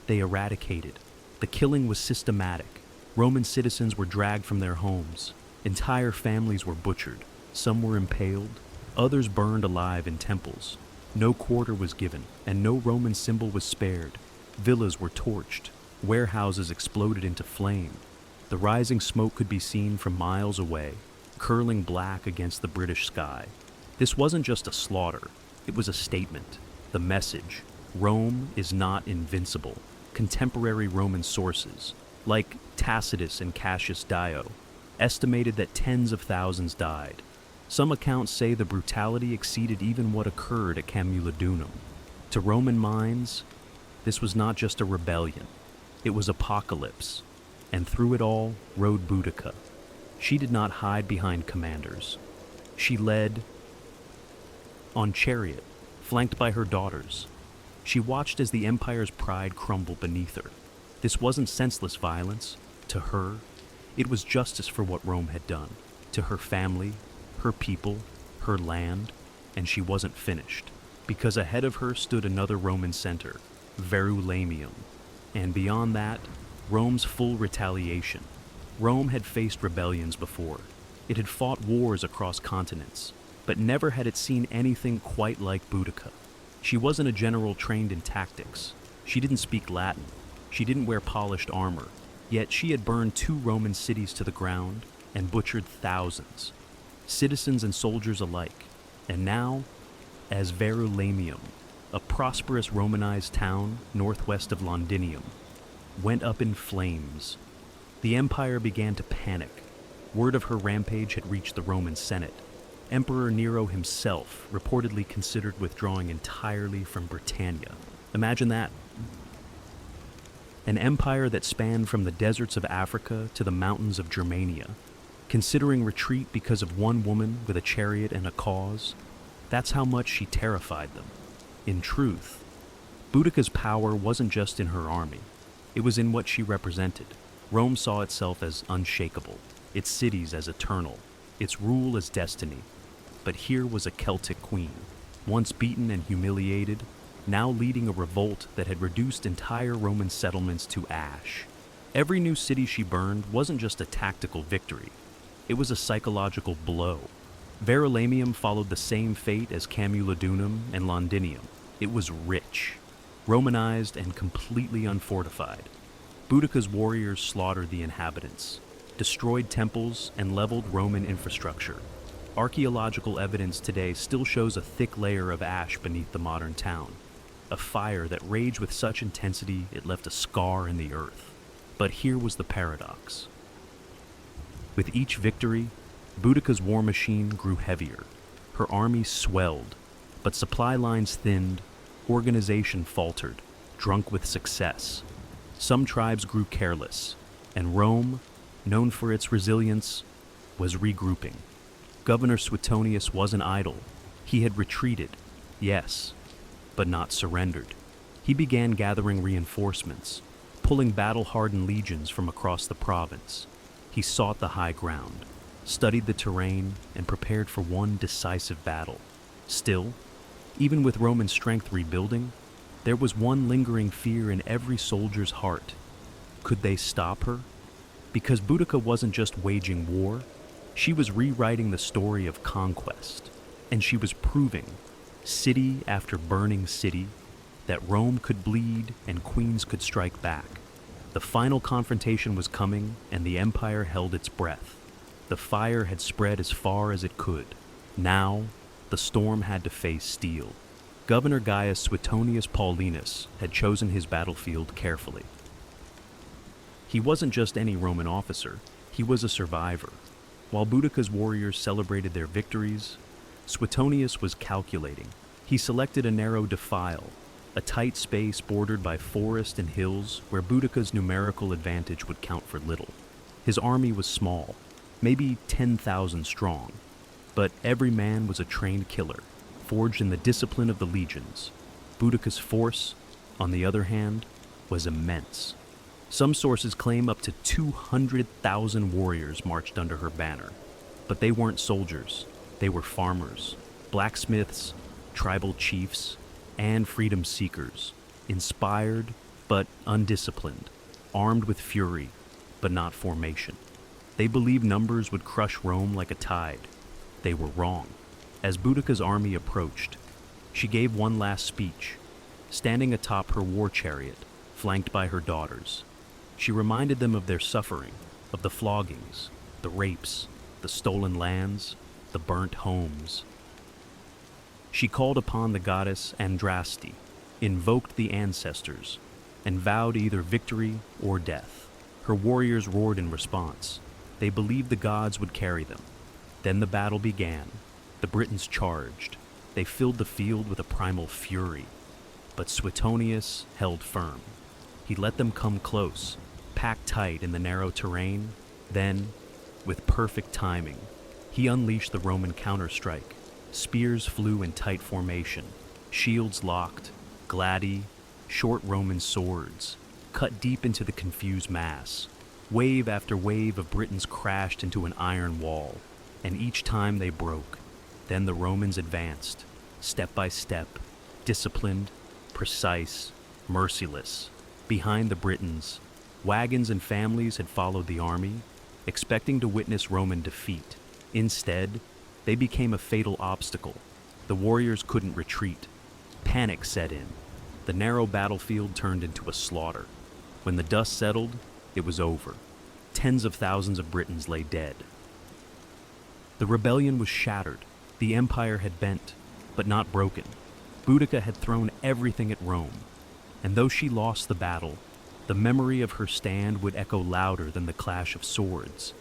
they eradicated. The killing was systematic. Roman citizens were dragged from their homes. Entire families were butchered. Some were impaled, others burned alive in temples. No quarter was given, and no Roman symbol was spared. Villas were torched. Warehouses exploded into flame. The rising smoke could be seen from miles away, curling black against the British sky. This wasn't just a slaughter, it was a statement. The message: Rome is not invincible. Contemporary Roman sources, like Tacitus and Cassius Dio, estimated that tens of thousands died. Some accounts say the brutality exceeded even what occurred at Camulodunum. To Roman minds, this was not just a rebellion, it was apocalypse. And through it all rode Boudica. She did not hide behind commanders. She led on chariot, flanked by her daughters. She watched as the empire's pride crumbled beneath her. This wasn't senseless violence. To her, it was justice for what Rome had done. To her family, her people, her land, and she wasn't finished. Because ahead of her stood another Roman center, Verulamium. And beyond that, Rome's full retaliation. Rome had faced rebellions before. It had fought wars across continents, but never had it seen anything quite like Boudica. She wasn't a general trained in tactics. She didn't speak Latin. She didn't wear polished armor. Yet she had burned 2 Roman cities to the ground and butchered thousands, citizens and soldiers alike. And now, as Verulamium, a prosperous Romanized town northwest of Londinium, went up in flames, the empire began to panic. Word of her rampage had reached the Roman Senate. Emperor Nero himself reportedly considered withdrawing entirely from Britannia. Imagine that. An empire that spanned from the deserts of Africa to the mountains of Germania, considering retreat because of one woman with a chariot and a cause. That's how much she terrified them. In truth, Boudica's power wasn't just in her army. It was in what she represented. Rome saw itself as unshakable, its cities as eternal, its rule as destiny. But here was a Celtic queen, once beaten and humiliated, now leading a revolt that had reduced entire Roman settlements to ash. Every new city she burned wasn't just a tactical victory, it was a psychological blow. Verulamium followed the same fate as Camulodunum and Londinium. It was rich, Romanized, and completely unfortified. Boudica's warriors slaughtered the inhabitants, destroyed temples, and leveled Roman infrastructure. Archaeological evidence today still shows a thick layer of ash beneath the modern town, a fire that raged with such intensity it left a scar in the earth. But here was the paradox. With each victory, Boudica's war machine grew heavier. Her army swelled, but supply lines thinned, organization faltered, drunk with success. Some tribes grew careless, and Rome, known for its resilience, was regrouping. Governor Suetonius wasn't idle. He had retreated, yes, but not surrendered. He began gathering reinforcements, pulling battle-hardened legions from across the province. He sought the high ground, studied the terrain, and prepared for one decisive battle. Still, even with Roman strength rebuilding, there was one lingering fear in every soldier's heart. Could they stop her? Because Boudica wasn't just waging war, she was rewriting the story of conquest, and she was proving, city after burning city, that Rome could bleed and queens could strike back. The final confrontation was coming, and the empire held its breath. The fire had spread as far as it could. Now, the storm had to face steel. Governor Gaius Suetonius Paulinus had chosen his battlefield carefully. He wasn't just any Roman officer, he was a survivor. While Boudica's warriors celebrated their victories, Suetonius was calculating. He selected a narrow defile, a tight space bordered by forest and hills where Boudica's numerical advantage would count for little. His army was small, maybe 10,000 strong, but every man was a trained killer. forged in the discipline of the legions. Boudica's force, on the other hand, was immense. Some sources claim up to 200,000 warriors marched under her banner. But they weren't soldiers. They were farmers, blacksmiths, tribal chiefs, and freedom seekers, inspired but undisciplined, armed with fury but not formation. They believed numbers would crush Rome like a tide. They were wrong. As Boudica's army approached, she gave one last speech, standing atop her war chariot, flanked by her daughters. She reminded them of their suffering, of the floggings, the rapes, the stolen lands, the burnt homes. She called upon the goddess Andraste, invoked the ancestors, and vowed either victory or death. Her warriors roared in response. They believed the gods would carry them. Then the battle began. The Britons charged. They filled the field with a primal fury. But Suetonius held firm. He let them come close, packed tight in the narrow terrain. Then, with perfect timing, he unleashed the Roman counterstrike. Spears flew in tight formation, shields locked, gladi, short Roman swords, cut deep into the confused mass. Wave after wave of Britons crashed into an iron wall, and each time they broke. Then the Romans advanced, step by step, disciplined, precise, merciless. Behind the Britons, wagons and families had followed the army, expecting to witness Roman defeat. Instead, they became a fatal obstacle. The warriors couldn't retreat. Panic set in. The narrow battlefield turned into a slaughter. When the dust settled, it was over. Tens of thousands of Britons lay dead. The rebellion was shattered. The empire had bent, but not broken. Boudica had thrown everything at Rome, and though she lost the battle, the memory of her stand would echo louder than the clash of swords.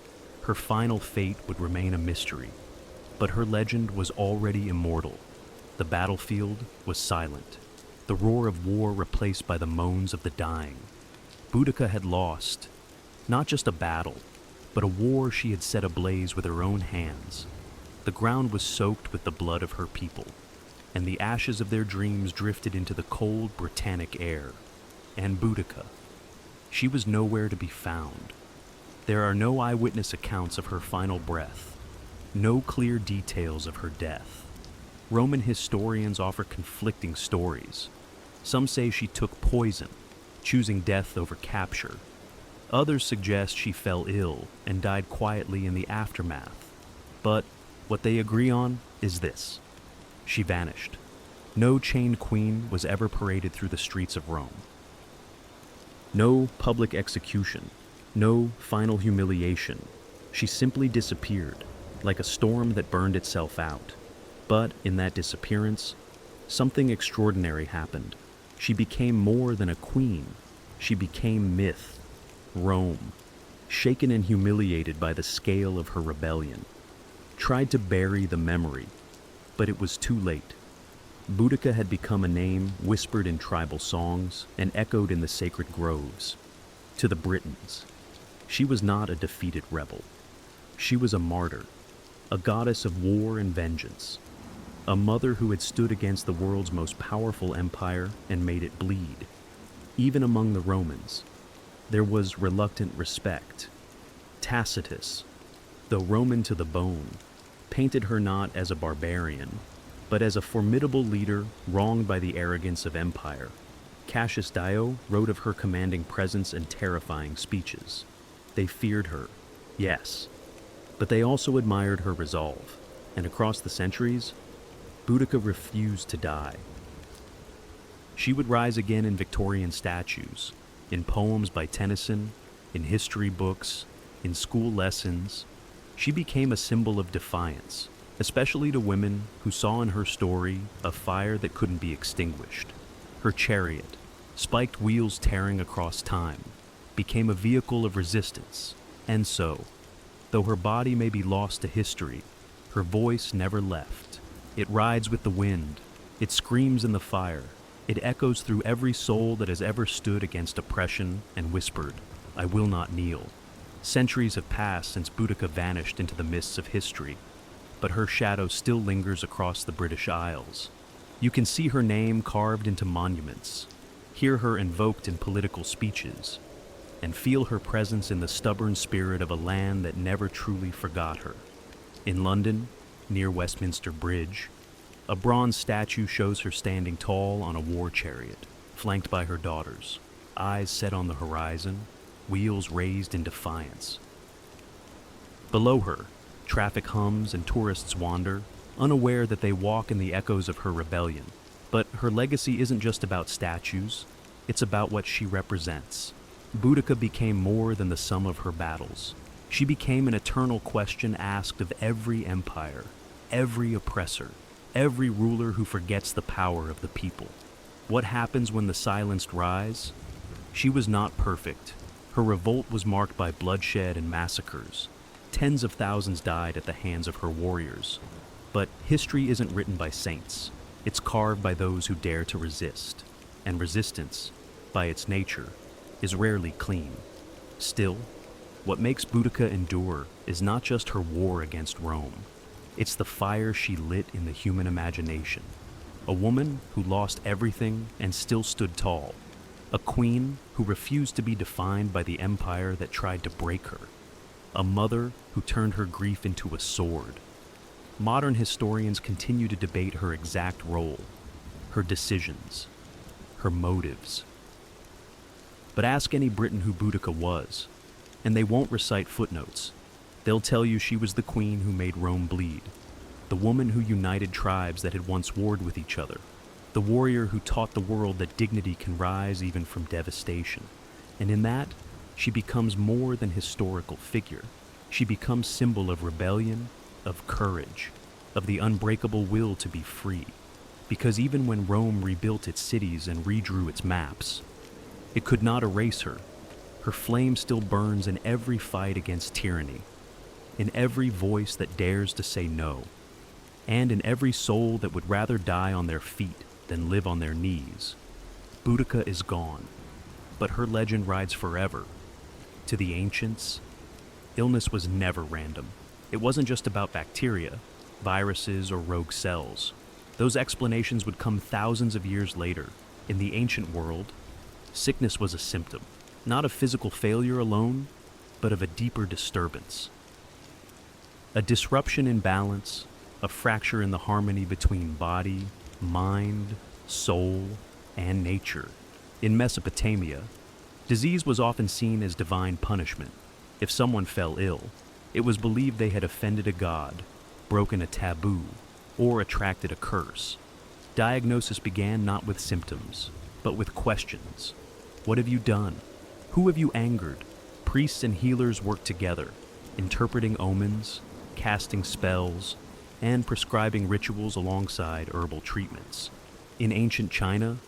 Her final fate would remain a mystery, but her legend was already immortal. The battlefield was silent, the roar of war replaced by the moans of the dying. Boudica had lost, not just a battle, but a war she had set ablaze with her own hands. The ground was soaked with the blood of her people, and the ashes of their dreams drifted into the cold Britannic air. And Boudica, she was nowhere to be found. There are no eyewitness accounts of her final breath, no clear details of her death. Roman historians offer conflicting stories. Some say she took poison, choosing death over capture. Others suggest she fell ill and died quietly in the aftermath. But what they agree on is this: she vanished. No chained queen was ever paraded through the streets of Rome. No public execution, no final humiliation. She simply disappeared, like a storm that burned itself out. But in that disappearance, something extraordinary happened. She became more than a queen. She became myth. Rome, shaken and humiliated by the scale of her rebellion, tried to bury the memory, but it was too late. Boudica had become a name whispered in tribal songs and echoed in the sacred groves. To the Britons, she was not a defeated rebel. She was a martyr, a goddess of war and vengeance, a mother who had stood against the world's most powerful empire and made it bleed. Even among the Romans, there was reluctant respect. Tacitus, though Roman to the bone, painted her not as a barbarian, but as a formidable leader wronged by the arrogance of empire. Cassius Dio wrote of her commanding presence and terrifying speeches. They feared her, yes, but they also admired her resolve, and across the centuries, Boudica refused to die. She would rise again in Victorian statues, in poems by Tennyson, in history books, in school lessons. She became a symbol of defiance, especially to women who saw in her story a fire that couldn't be extinguished. Her chariot, spiked wheels tearing across time, became a vehicle of resistance. And so, though her body may be lost to history, her voice never left. It rides with the wind, it screams in the fire, it echoes through every soul that has ever stood against oppression and whispered, "I will not kneel." Centuries have passed since Boudica vanished into the mists of history, but her shadow still lingers across the British Isles. You can see her name carved into monuments, hear her invoked in political speeches, and feel her presence in the stubborn spirit of a land that never truly forgot her. In London, near Westminster Bridge, a bronze statue shows her standing tall on a war chariot, flanked by her daughters, eyes set on the horizon, wheels raised in defiance. Below her, traffic hums and tourists wander, unaware that they walk in the echoes of her rebellion. But her legacy isn't just about statues, it's about what she represents. Boudica became more than the sum of her battles. She became an eternal question asked of every empire, every oppressor, every ruler who forgets the power of the people. What happens when the silenced rise? She was not perfect. Her revolt was marked by bloodshed and massacres. Tens of thousands died at the hands of her warriors. But history isn't written by saints. It's carved by those who dare to resist. And resistance, by its nature, is rarely clean. Still, what makes Boudica endure is not just her war against Rome. It's the fire she lit in the human imagination. A woman who lost everything and still stood tall. A queen who refused to be defined by the empire that tried to break her. A mother who turned her grief into a sword. Modern historians continue to debate her exact role, her decisions, her motives. But ask any Briton who Boudica was, and they won't recite footnotes. They'll tell you she was the queen who made Rome bleed, the woman who united tribes that had once warred with each other, the warrior who taught the world that dignity can rise even from devastation. And in that, she becomes more than historical figure. She becomes symbol of rebellion, of courage, of the unbreakable will to be free. Because even when Rome rebuilt its cities and redrew its maps, it could not erase her. Her flame still burns in every fight against tyranny, in every voice that dares to say no, and in every soul that would rather die on their feet than live on their knees. Boudica is gone, but her legend rides forever. To the ancients, illness was never random. It wasn't just about bacteria, viruses, or rogue cells. Those explanations would come thousands of years later. In the ancient world, sickness was a symptom, not of physical failure alone, but of a deeper disturbance. A disruption in balance, a fracture in the harmony between body, mind, soul, and nature. In Mesopotamia, disease was often seen as divine punishment. If someone fell ill, it was believed they had offended a god, broken a taboo, or attracted a curse. Diagnosis began not with symptoms, but with questions. What have you done? Who have you angered? Priests and healers worked together, interpreting omens, casting spells, and prescribing rituals alongside herbal treatments. In ancient China,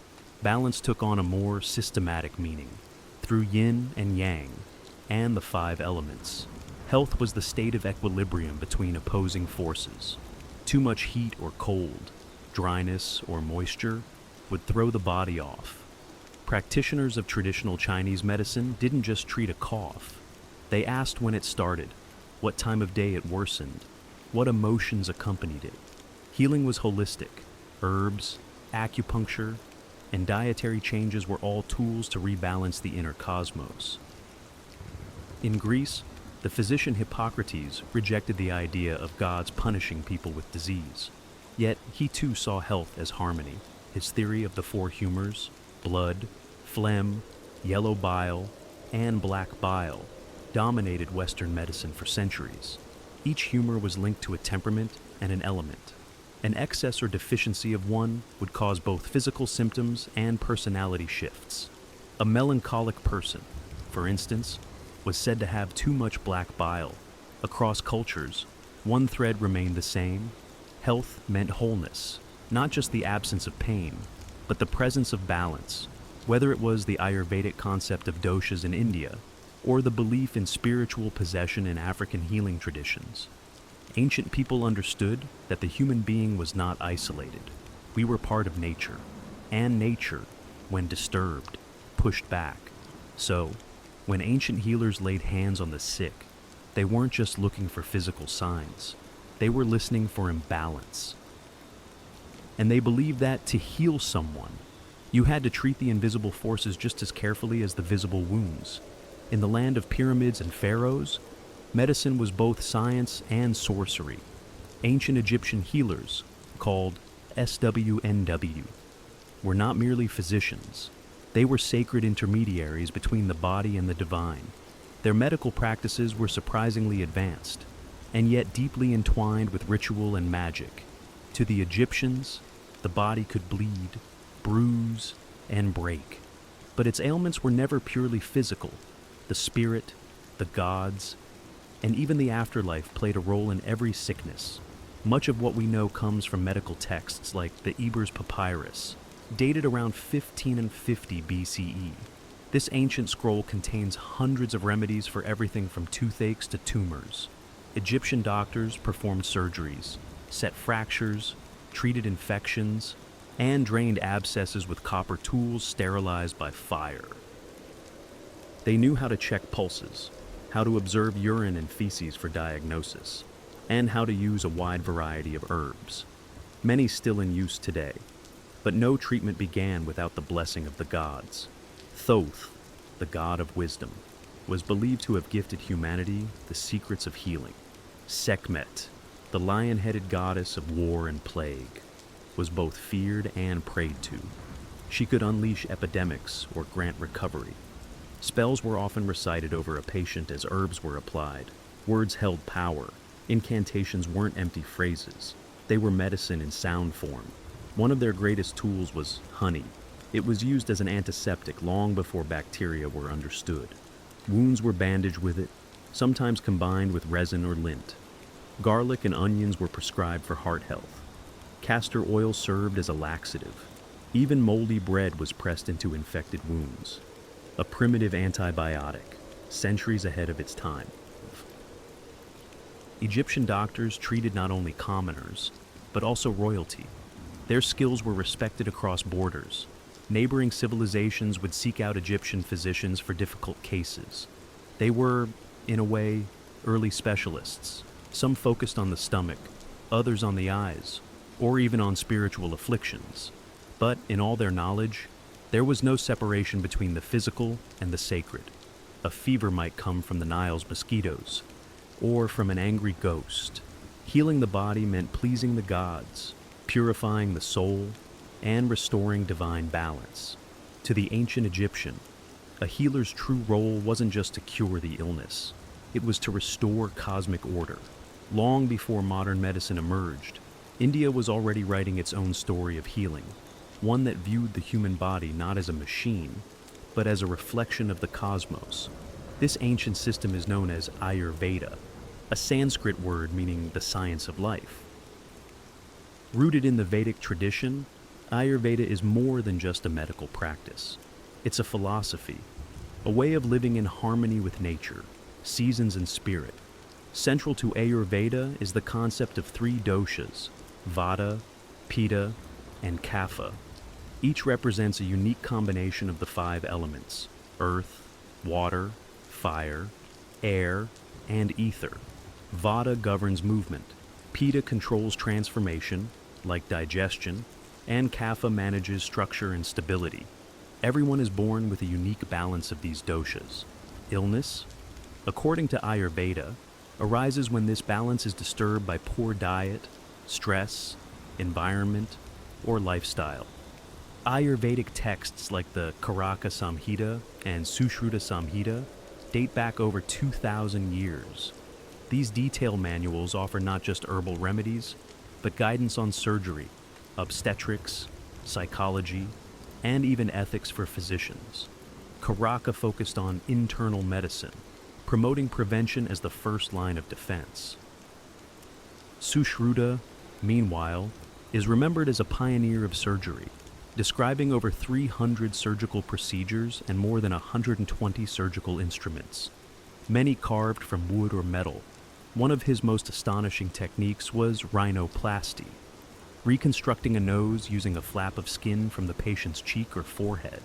balance took on a more systematic meaning. Through yin and yang, and the 5 elements, health was the state of equilibrium between opposing forces. Too much heat or cold, dryness or moisture would throw the body off. Practitioners of traditional Chinese medicine didn't just treat a cough. They asked when it started, what time of day it worsened, what emotions accompanied it. Healing was holistic. Herbs, acupuncture, and dietary changes were all tools to rebalance the inner cosmos. In Greece, the physician Hippocrates rejected the idea of gods punishing people with disease. Yet he too saw health as harmony. His theory of the 4 humors, blood, phlegm, yellow bile, and black bile, dominated Western medicine for centuries. Each humor was linked to a temperament and an element. An excess or deficiency of one would cause both physical symptoms and personality shifts. A melancholic person, for instance, was said to have too much black bile. Across cultures, one thread remained the same. Health meant wholeness, not just the absence of pain, but the presence of balance, whether it was the Ayurvedic concept of doshas in India, or the belief in spiritual possession in African healing traditions. Ancient people understood that the human being was not isolated. We were part of nature, and nature, when disturbed, pushed back. So, when ancient healers laid hands on the sick, they weren't just looking for physical signs. They were listening for imbalance. And they believed that to heal someone, you had to treat the invisible forces just as carefully as the visible wounds. In the land of pyramids and pharaohs, medicine was both science and sorcery. Ancient Egyptian healers, called SWNW, were not merely physicians. They were sacred intermediaries between the body and the divine. Their medical practices were surprisingly advanced, and yet deeply entwined with ritual and magic. To the Egyptians, the body could bleed, bruise, and break. But its ailments were never purely physical. The spirit, the gods, and even the afterlife played a role in every sickness. Much of what we know comes from medical texts like the Ebers Papyrus, dated around 1550 BCE. This ancient scroll contains hundreds of remedies for everything from toothaches to tumors. Egyptian doctors performed surgeries, set fractures, treated infections, and drained abscesses with copper tools sterilized by fire. They knew how to check pulses, how to observe urine and feces for diagnosis, and how to use a wide variety of herbs, many still in use today. But no treatment began without the blessing of the gods. Thoth, the god of wisdom, was believed to have gifted humanity the secrets of healing. Sekhmet, the lion-headed goddess of war and plague, was both feared and prayed to. She could unleash epidemics or grant recovery. Spells were often recited over a patient as herbs were applied. Words held power. Incantations weren't empty phrases. They were medicine in sound form. One of their greatest tools was honey. It was used as an antiseptic long before bacteria were understood. Wounds were bandaged with it, sometimes combined with resin or lint. Garlic and onions were prescribed for heart health. Castor oil served as a laxative. Even moldy bread was pressed into infected wounds. A primitive antibiotic, centuries ahead of its time. Egyptian doctors treated not only commoners, but also royalty. Their skills were respected across borders. Neighboring civilizations would seek out Egyptian physicians for difficult cases. They were, in a way, early specialists. Some focused on the stomach, others on the eyes, or even on spiritual afflictions. But in all their knowledge, there was no separation between the physical and the sacred. A fever might come from the Nile's mosquitoes, or from an angry ghost. Healing the body meant pleasing the gods, purifying the soul, and restoring divine balance. To the ancient Egyptian, a healer's true role wasn't just to cure the illness. It was to restore cosmic order. Long before modern medicine emerged, India was already writing its own story of healing, one that viewed the human body not as a machine, but as a reflection of the cosmos. This ancient system is known as Ayurveda, a Sanskrit word meaning the science of life. Rooted in the Vedic tradition, Ayurveda is more than just a medical practice. It's a philosophy, a way of living in harmony with nature, seasons, and spirit. Central to Ayurveda is the concept of three doshas, Vata, Pitta, and Kapha. Each represents a unique combination of the five elements: earth, water, fire, air, and ether. Vata governs movement. Pitta controls transformation, like digestion, and Kapha manages structure and stability. Everyone is born with a unique balance of these doshas. Illness, according to Ayurveda, arises when this balance is disturbed by poor diet, stress, environment, or lifestyle. Ayurvedic texts like the Karaka Samhita and Sushruta Samhita date back over 2,000 years. These detailed manuals offer not just herbal remedies, but guidance on surgery, obstetrics, psychology, and even ethics for physicians. Karaka focused on internal medicine, promoting prevention as the first line of defense. Sushruta, meanwhile, is remembered as a pioneer of surgery, describing over 300 surgical procedures and more than 120 surgical instruments, many carved from wood or metal. One of his most astonishing techniques was rhinoplasty, reconstructing a nose using a flap of skin from the patient's cheek or forehead.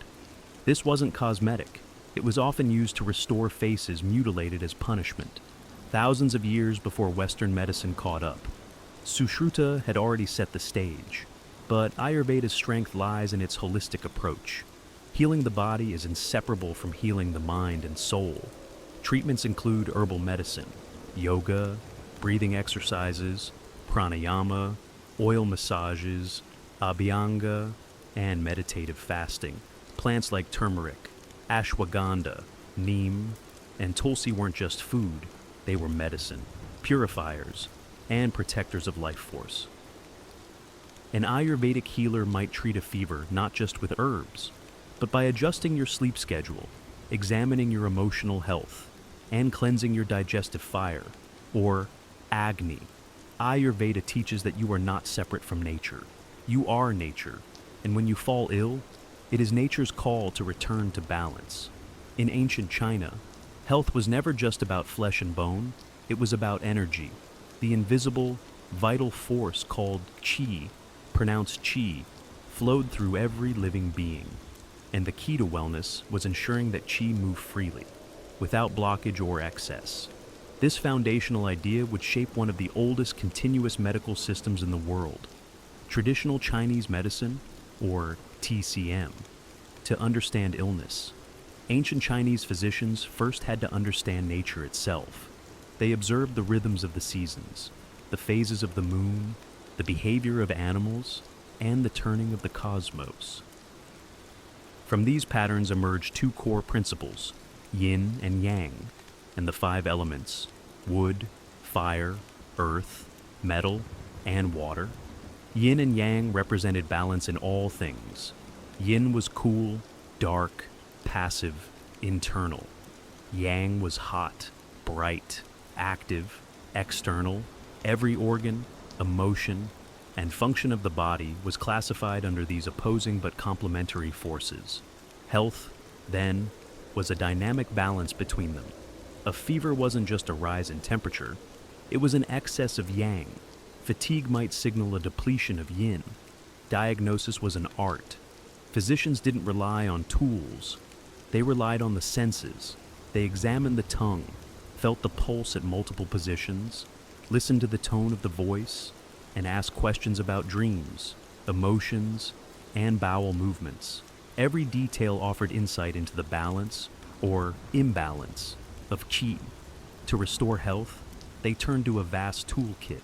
This wasn't cosmetic. It was often used to restore faces mutilated as punishment, thousands of years before Western medicine caught up. Sushruta had already set the stage, but Ayurveda's strength lies in its holistic approach. Healing the body is inseparable from healing the mind and soul. Treatments include herbal medicine, yoga, breathing exercises, pranayama, oil massages, abhyanga, and meditative fasting. Plants like turmeric, ashwagandha, neem, and tulsi weren't just food, they were medicine, purifiers, and protectors of life force. An Ayurvedic healer might treat a fever not just with herbs, but by adjusting your sleep schedule, examining your emotional health, and cleansing your digestive fire, or Agni. Ayurveda teaches that you are not separate from nature. You are nature, and when you fall ill, it is nature's call to return to balance. In ancient China, health was never just about flesh and bone, it was about energy. The invisible, vital force called qi, pronounced chi, flowed through every living being. And the key to wellness was ensuring that qi moved freely, without blockage or excess. This foundational idea would shape one of the oldest continuous medical systems in the world, traditional Chinese medicine, or TCM. To understand illness, ancient Chinese physicians first had to understand nature itself. They observed the rhythms of the seasons, the phases of the moon, the behavior of animals, and the turning of the cosmos. From these patterns emerged two core principles, yin and yang, and the five elements, wood, fire, earth, metal, and water. Yin and yang represented balance in all things. Yin was cool, dark, passive, internal. Yang was hot, bright, active, external. Every organ, emotion, and function of the body was classified under these opposing but complementary forces. Health, then, was a dynamic balance between them. A fever wasn't just a rise in temperature, it was an excess of yang. Fatigue might signal a depletion of yin. Diagnosis was an art. Physicians didn't rely on tools, they relied on the senses. They examined the tongue, felt the pulse at multiple positions, listened to the tone of the voice, and asked questions about dreams, emotions, and bowel movements. Every detail offered insight into the balance, or imbalance, of qi. To restore health, they turned to a vast toolkit.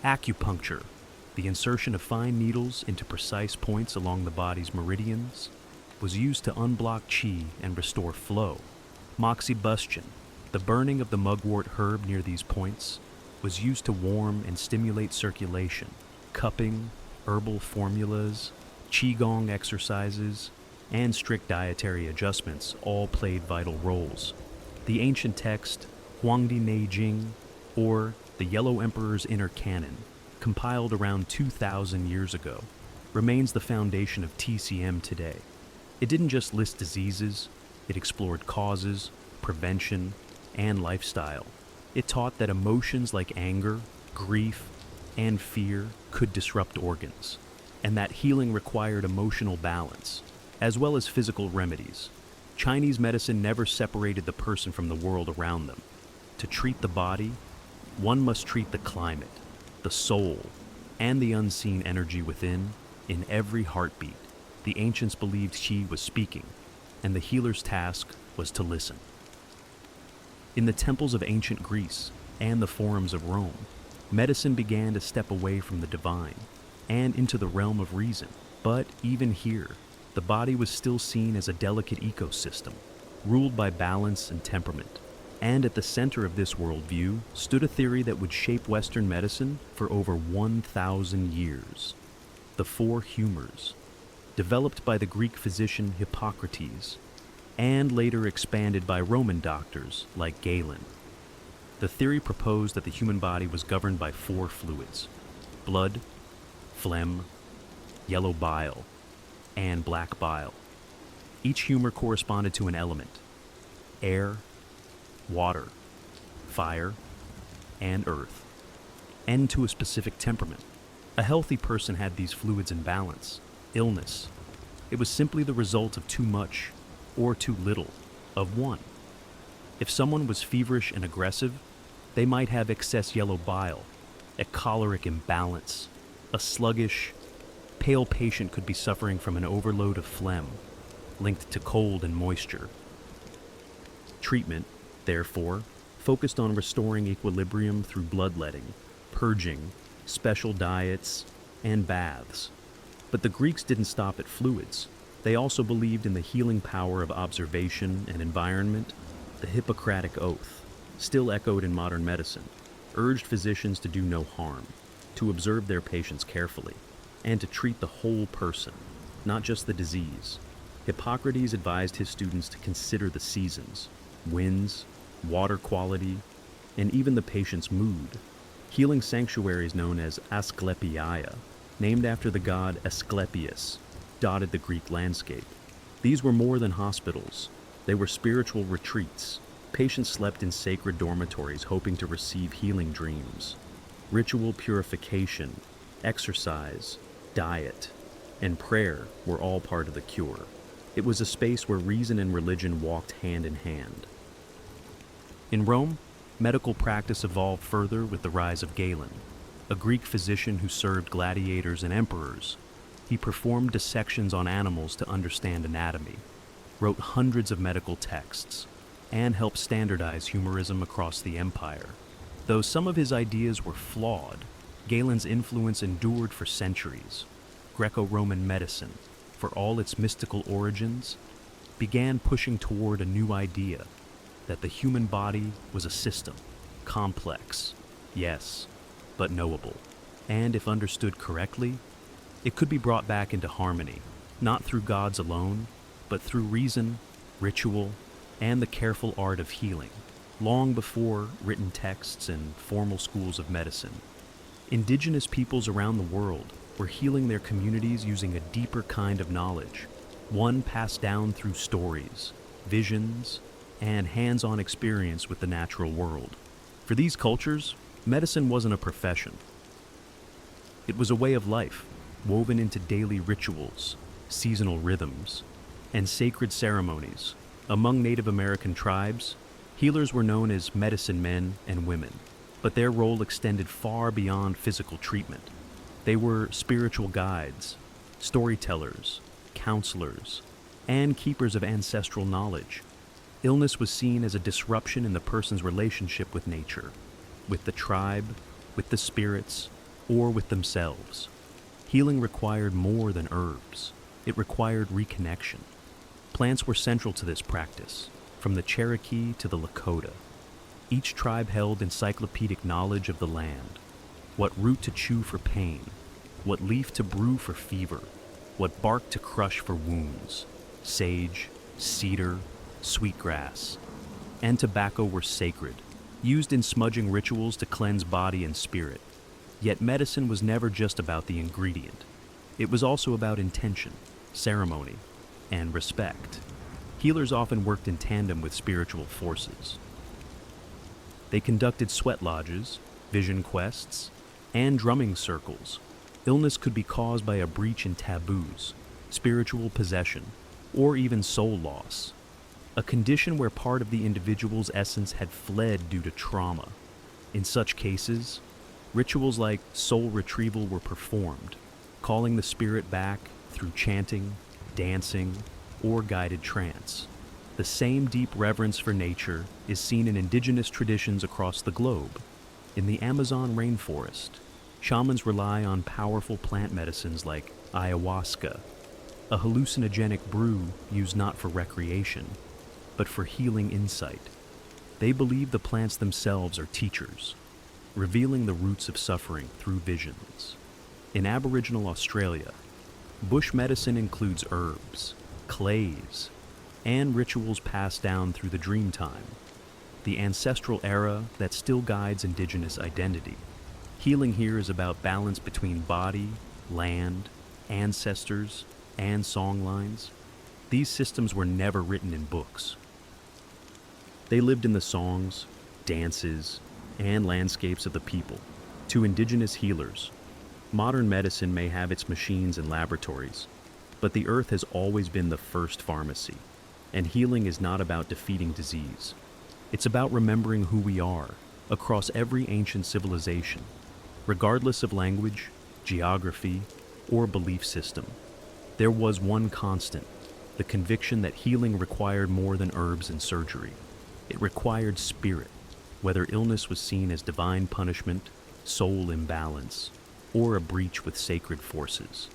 Acupuncture, the insertion of fine needles into precise points along the body's meridians, was used to unblock qi and restore flow. Moxibustion, the burning of the mugwort herb near these points, was used to warm and stimulate circulation. Cupping, herbal formulas, qigong exercises, and strict dietary adjustments all played vital roles. The ancient text, Huangdi Neijing, or the Yellow Emperor's Inner Canon, compiled around 2,000 years ago, remains the foundation of TCM today. It didn't just list diseases, it explored causes, prevention, and lifestyle. It taught that emotions like anger, grief, and fear could disrupt organs, and that healing required emotional balance, as well as physical remedies. Chinese medicine never separated the person from the world around them. To treat the body, one must treat the climate, the soul, and the unseen energy within in every heartbeat. The ancients believed qi was speaking, and the healer's task was to listen. In the temples of ancient Greece and the forums of Rome, medicine began to step away from the divine and into the realm of reason. But even here, the body was still seen as a delicate ecosystem, ruled by balance and temperament. And at the center of this worldview stood a theory that would shape Western medicine for over 1,000 years. The four humors, developed by the Greek physician Hippocrates, and later expanded by Roman doctors like Galen. The theory proposed that the human body was governed by four fluids: blood, phlegm, yellow bile, and black bile. Each humor corresponded to an element: air, water, fire, and earth, and to a specific temperament. A healthy person had these fluids in balance. Illness, it was simply the result of too much or too little of one. If someone was feverish and aggressive, they might have excess yellow bile. a choleric imbalance. A sluggish, pale patient could be suffering from an overload of phlegm, linked to cold and moisture. Treatment, therefore, focused on restoring equilibrium through bloodletting, purging, special diets, and baths. But the Greeks didn't stop at fluids. They also believed in the healing power of observation and environment. The Hippocratic Oath, still echoed in modern medicine, urged physicians to do no harm, to observe their patients carefully, and to treat the whole person, not just the disease. Hippocrates advised his students to consider the seasons, winds, water quality, and even the patient's mood. Healing sanctuaries known as Asclepiaia, named after the god Asclepius, dotted the Greek landscape. These were more than hospitals. They were spiritual retreats. Patients slept in sacred dormitories hoping to receive healing dreams. Ritual purification, exercise, diet, and prayer were all part of the cure. It was a space where reason and religion walked hand in hand. In Rome, medical practice evolved further with the rise of Galen, a Greek physician who served gladiators and emperors. He performed dissections on animals to understand anatomy, wrote hundreds of medical texts, and helped standardize humorism across the empire. Though some of his ideas were flawed, Galen's influence endured for centuries. Greco-Roman medicine, for all its mystical origins, began pushing toward a new idea, that the human body was a system, complex, yes, but knowable. And if understood correctly, it could be brought back into harmony, not through gods alone, but through reason, ritual, and the careful art of healing, long before written texts and formal schools of medicine. Indigenous peoples around the world were healing their communities using a deeper kind of knowledge, one passed down through stories, visions, and hands-on experience with the natural world. For these cultures, medicine wasn't a profession. It was a way of life, woven into daily rituals, seasonal rhythms, and sacred ceremonies. Among Native American tribes, healers were known as medicine men and women, but their role extended far beyond physical treatment. They were spiritual guides, storytellers, counselors, and keepers of ancestral knowledge. Illness was seen as a disruption in the person's relationship with nature, with the tribe, with the spirits, or with themselves. Healing required more than herbs. It required reconnection. Plants were central to this practice, from the Cherokee to the Lakota. Each tribe held encyclopedic knowledge of the land, what root to chew for pain, what leaf to brew for fever, what bark to crush for wounds. Sage, cedar, sweetgrass, and tobacco were sacred, used in smudging rituals to cleanse body and spirit. Yet medicine was never just about the ingredient. It was also about intention, ceremony, and respect. Healers often worked in tandem with spiritual forces. They conducted sweat lodges, vision quests, and drumming circles. Illness could be caused by a breach in taboos, spiritual possession, or even soul loss, a condition where part of the individual's essence had fled due to trauma. In such cases, rituals like soul retrieval were performed, calling the spirit back through chanting, dancing, or guided trance. The same deep reverence for nature is seen in indigenous traditions across the globe. In the Amazon rainforest, shamans rely on powerful plant medicines like ayahuasca, a hallucinogenic brew used not for recreation, but for healing insight. They believe the plants themselves are teachers, revealing the roots of suffering through visions. In Aboriginal Australia, bush medicine includes herbs, clays, and rituals passed down through the dream time, the ancestral era that still guides indigenous identity. Healing here is about balance between body, land, ancestors, and songlines. These systems were never written in books. They lived in the songs, dances, and landscapes of the people. To indigenous healers, modern medicine may have its machines and laboratories, but the earth has always been the first pharmacy, and healing is not about defeating disease. It's about remembering who we are across every ancient civilization. Regardless of language, geography, or belief system, there was one constant: the conviction that healing required more than herbs and surgery. It required spirit, whether illness was seen as divine punishment, soul imbalance, or a breach with sacred forces.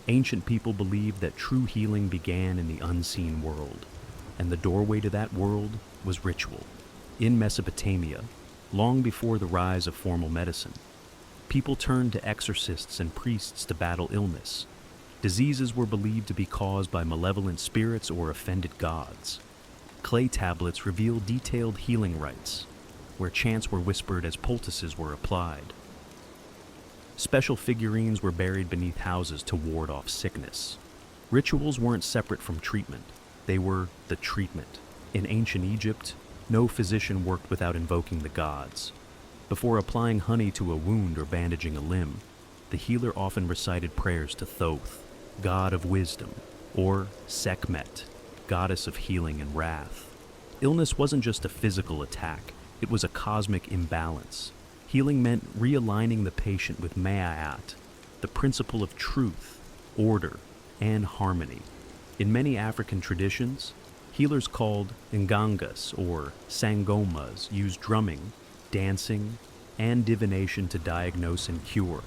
Ancient people believed that true healing began in the unseen world, and the doorway to that world was ritual. In Mesopotamia, long before the rise of formal medicine, people turned to exorcists and priests to battle illness. Diseases were believed to be caused by malevolent spirits or offended gods. Clay tablets reveal detailed healing rites, where chants were whispered as poultices were applied. Special figurines were buried beneath houses to ward off sickness. Rituals weren't separate from treatment. They were the treatment. In ancient Egypt, no physician worked without invoking the gods. Before applying honey to a wound or bandaging a limb, the healer often recited prayers to Thoth, god of wisdom, or Sekhmet, goddess of healing and wrath. Illness wasn't just a physical attack, it was a cosmic imbalance. Healing meant realigning the patient with Ma'at, the principle of truth, order, and harmony. In many African traditions, healers called Ngangas or Sangomas used drumming, dancing, and divination to diagnose and cure.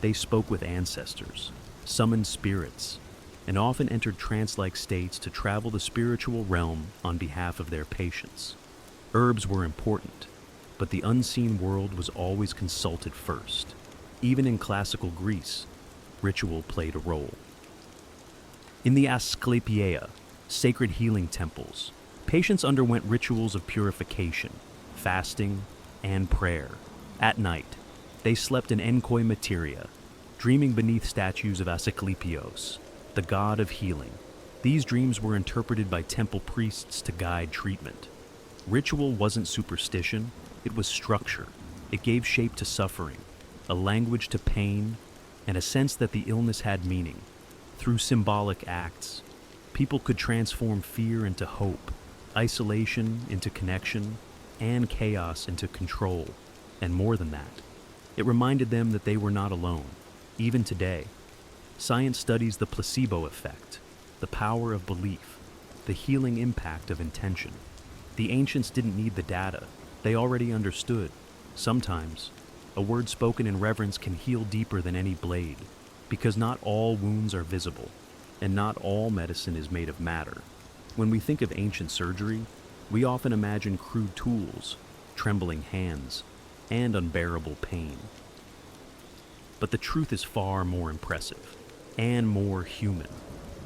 They spoke with ancestors, summoned spirits, and often entered trance-like states to travel the spiritual realm on behalf of their patients. Herbs were important, but the unseen world was always consulted first. Even in classical Greece, ritual played a role. In the Asclepiae, sacred healing temples, patients underwent rituals of purification, fasting, and prayer. At night, they slept in enkoi materia, dreaming beneath statues of Asclepios, the god of healing. These dreams were interpreted by temple priests to guide treatment. Ritual wasn't superstition, it was structure. It gave shape to suffering, a language to pain, and a sense that the illness had meaning. Through symbolic acts, people could transform fear into hope, isolation into connection, and chaos into control. And more than that, it reminded them that they were not alone. Even today, science studies the placebo effect, the power of belief, the healing impact of intention. The ancients didn't need the data. They already understood. Sometimes, a word spoken in reverence can heal deeper than any blade, because not all wounds are visible, and not all medicine is made of matter. When we think of ancient surgery, we often imagine crude tools, trembling hands, and unbearable pain. But the truth is far more impressive, and more human.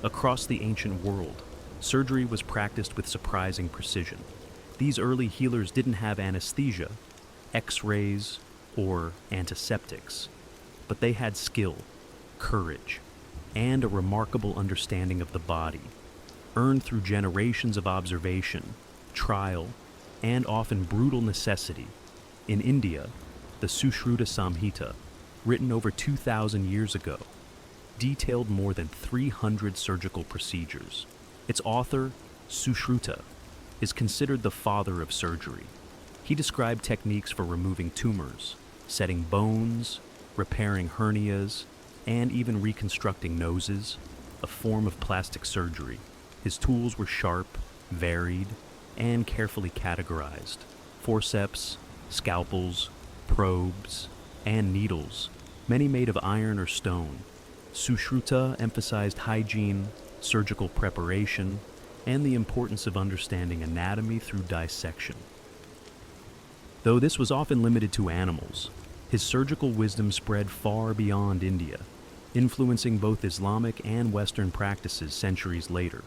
Across the ancient world, surgery was practiced with surprising precision. These early healers didn't have anesthesia, X-rays, or antiseptics, but they had skill, courage, and a remarkable understanding of the body, earned through generations of observation, trial, and often brutal necessity. In India, the Sushruta Samhita, written over 2,000 years ago, detailed more than 300 surgical procedures. Its author, Sushruta, is considered the father of surgery. He described techniques for removing tumors, setting bones, repairing hernias, and even reconstructing noses, a form of plastic surgery. His tools were sharp, varied, and carefully categorized. Forceps, scalpels, probes, and needles, many made of iron or stone. Sushruta emphasized hygiene, surgical preparation, and the importance of understanding anatomy through dissection. Though this was often limited to animals, his surgical wisdom spread far beyond India, influencing both Islamic and Western practices centuries later.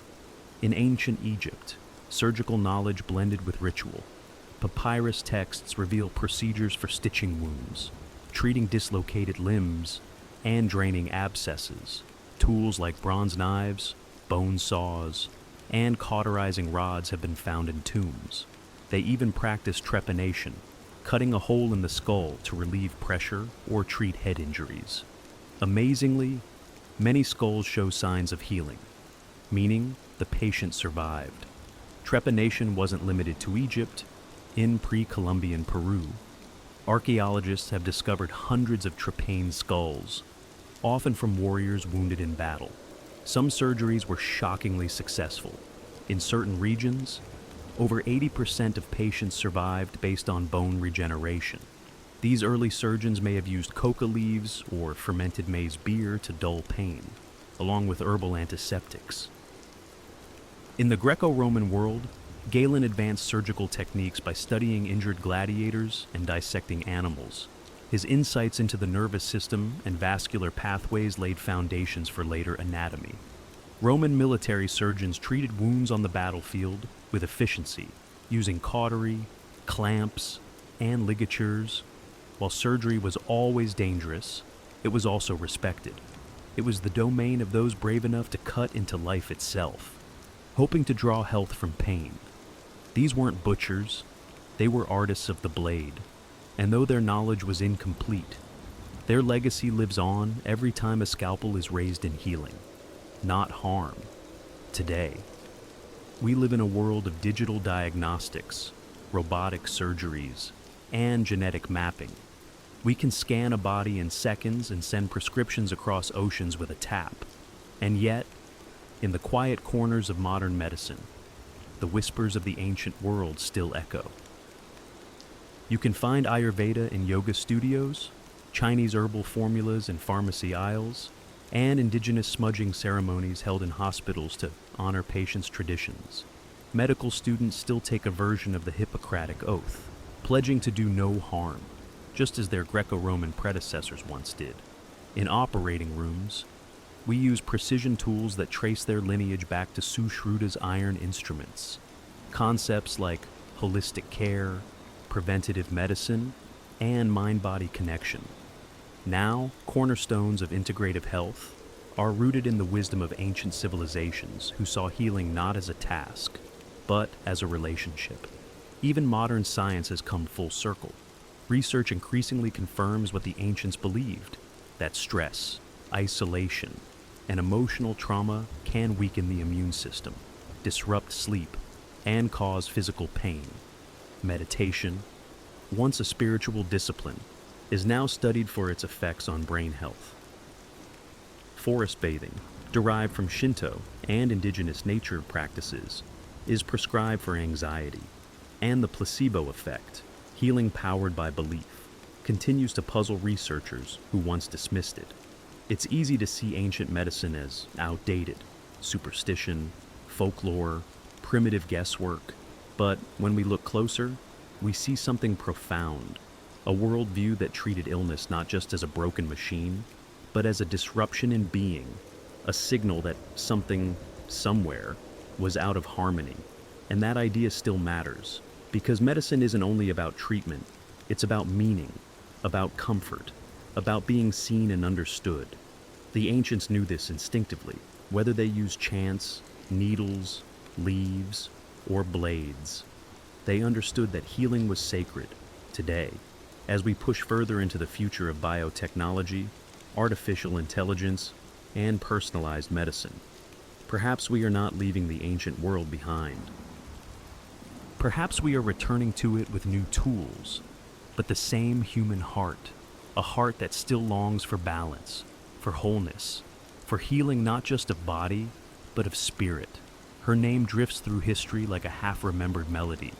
In ancient Egypt, surgical knowledge blended with ritual. Papyrus texts reveal procedures for stitching wounds, treating dislocated limbs, and draining abscesses. Tools like bronze knives, bone saws, and cauterizing rods have been found in tombs. They even practiced trepanation, cutting a hole in the skull to relieve pressure or treat head injuries. Amazingly, many skulls show signs of healing, meaning the patient survived. Trepanation wasn't limited to Egypt. In pre-Columbian Peru, Archaeologists have discovered hundreds of trypane skulls, often from warriors wounded in battle. Some surgeries were shockingly successful. In certain regions, over 80% of patients survived based on bone regeneration. These early surgeons may have used coca leaves or fermented maize beer to dull pain, along with herbal antiseptics. In the Greco-Roman world, Galen advanced surgical techniques by studying injured gladiators and dissecting animals. His insights into the nervous system and vascular pathways laid foundations for later anatomy. Roman military surgeons treated wounds on the battlefield with efficiency, using cautery, clamps, and ligatures. While surgery was always dangerous, it was also respected. It was the domain of those brave enough to cut into life itself, hoping to draw health from pain. These weren't butchers, they were artists of the blade, and though their knowledge was incomplete, their legacy lives on every time a scalpel is raised in healing, not harm. Today, we live in a world of digital diagnostics, robotic surgeries, and genetic mapping. We can scan a body in seconds and send prescriptions across oceans with a tap. And yet, in the quiet corners of modern medicine, the whispers of the ancient world still echo. You can find Ayurveda in yoga studios, Chinese herbal formulas in pharmacy aisles, and indigenous smudging ceremonies held in hospitals to honor patients' traditions. Medical students still take a version of the Hippocratic Oath, pledging to do no harm, just as their Greco-Roman predecessors once did. In operating rooms, we use precision tools that trace their lineage back to Sushruta's iron instruments. Concepts like holistic care, preventative medicine, and mind-body connection. Now, cornerstones of integrative health are rooted in the wisdom of ancient civilizations who saw healing not as a task, but as a relationship. Even modern science has come full circle. Research increasingly confirms what the ancients believed, that stress, isolation, and emotional trauma can weaken the immune system, disrupt sleep, and cause physical pain. Meditation, once a spiritual discipline, is now studied for its effects on brain health. Forest bathing, derived from Shinto and indigenous nature practices, is prescribed for anxiety, and the placebo effect, healing powered by belief, continues to puzzle researchers who once dismissed it. It's easy to see ancient medicine as outdated, superstition, folklore, primitive guesswork, but when we look closer, we see something profound, a worldview that treated illness not just as a broken machine, but as a disruption in being, a signal that something, somewhere, was out of harmony. And that idea still matters, because medicine isn't only about treatment, it's about meaning, about comfort, about being seen and understood. The ancients knew this instinctively, whether they used chants, needles, leaves, or blades. They understood that healing was sacred. Today, as we push further into the future of biotechnology, artificial intelligence, and personalized medicine, perhaps we are not leaving the ancient world behind. Perhaps we are returning to it with new tools, but the same human heart, a heart that still longs for balance, for wholeness, for healing not just of body, but of spirit. Her name drifts through history like a half-remembered melody.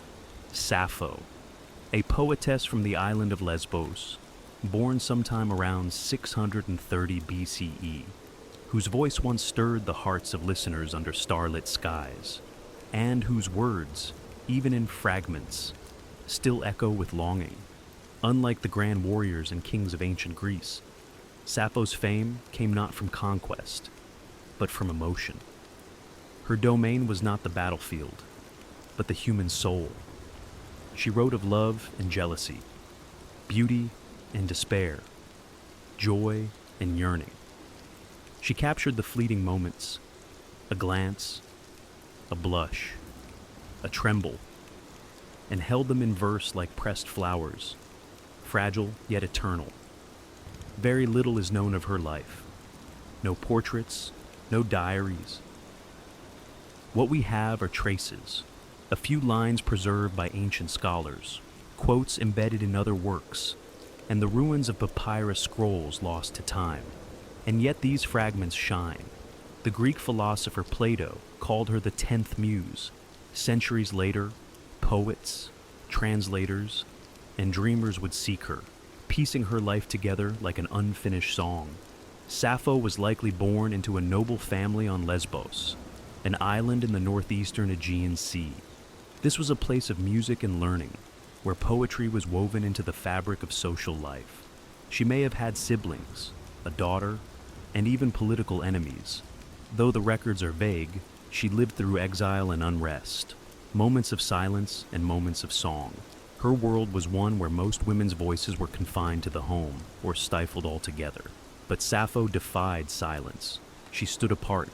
Sappho, a poetess from the island of Lesbos, born sometime around 630 BCE, whose voice once stirred the hearts of listeners under starlit skies, and whose words, even in fragments, still echo with longing. Unlike the grand warriors and kings of ancient Greece, Sappho's fame came not from conquest, but from emotion. Her domain was not the battlefield, but the human soul. She wrote of love and jealousy, beauty and despair, joy and yearning. She captured the fleeting moments, a glance, a blush, a tremble, and held them in verse like pressed flowers, fragile yet eternal. Very little is known of her life. No portraits, no diaries. What we have are traces, a few lines preserved by ancient scholars, quotes embedded in other works, and the ruins of papyrus scrolls lost to time. And yet these fragments shine. The Greek philosopher Plato called her the 10th muse. Centuries later, poets, translators, and dreamers would seek her, piecing her life together like an unfinished song. Sappho was likely born into a noble family on Lesbos, an island in the northeastern Aegean Sea. This was a place of music and learning, where poetry was woven into the fabric of social life. She may have had siblings, a daughter, and even political enemies. Though the records are vague, she lived through exile and unrest, moments of silence and moments of song. Her world was one where most women's voices were confined to the home or stifled altogether. But Sappho defied silence. She stood apart,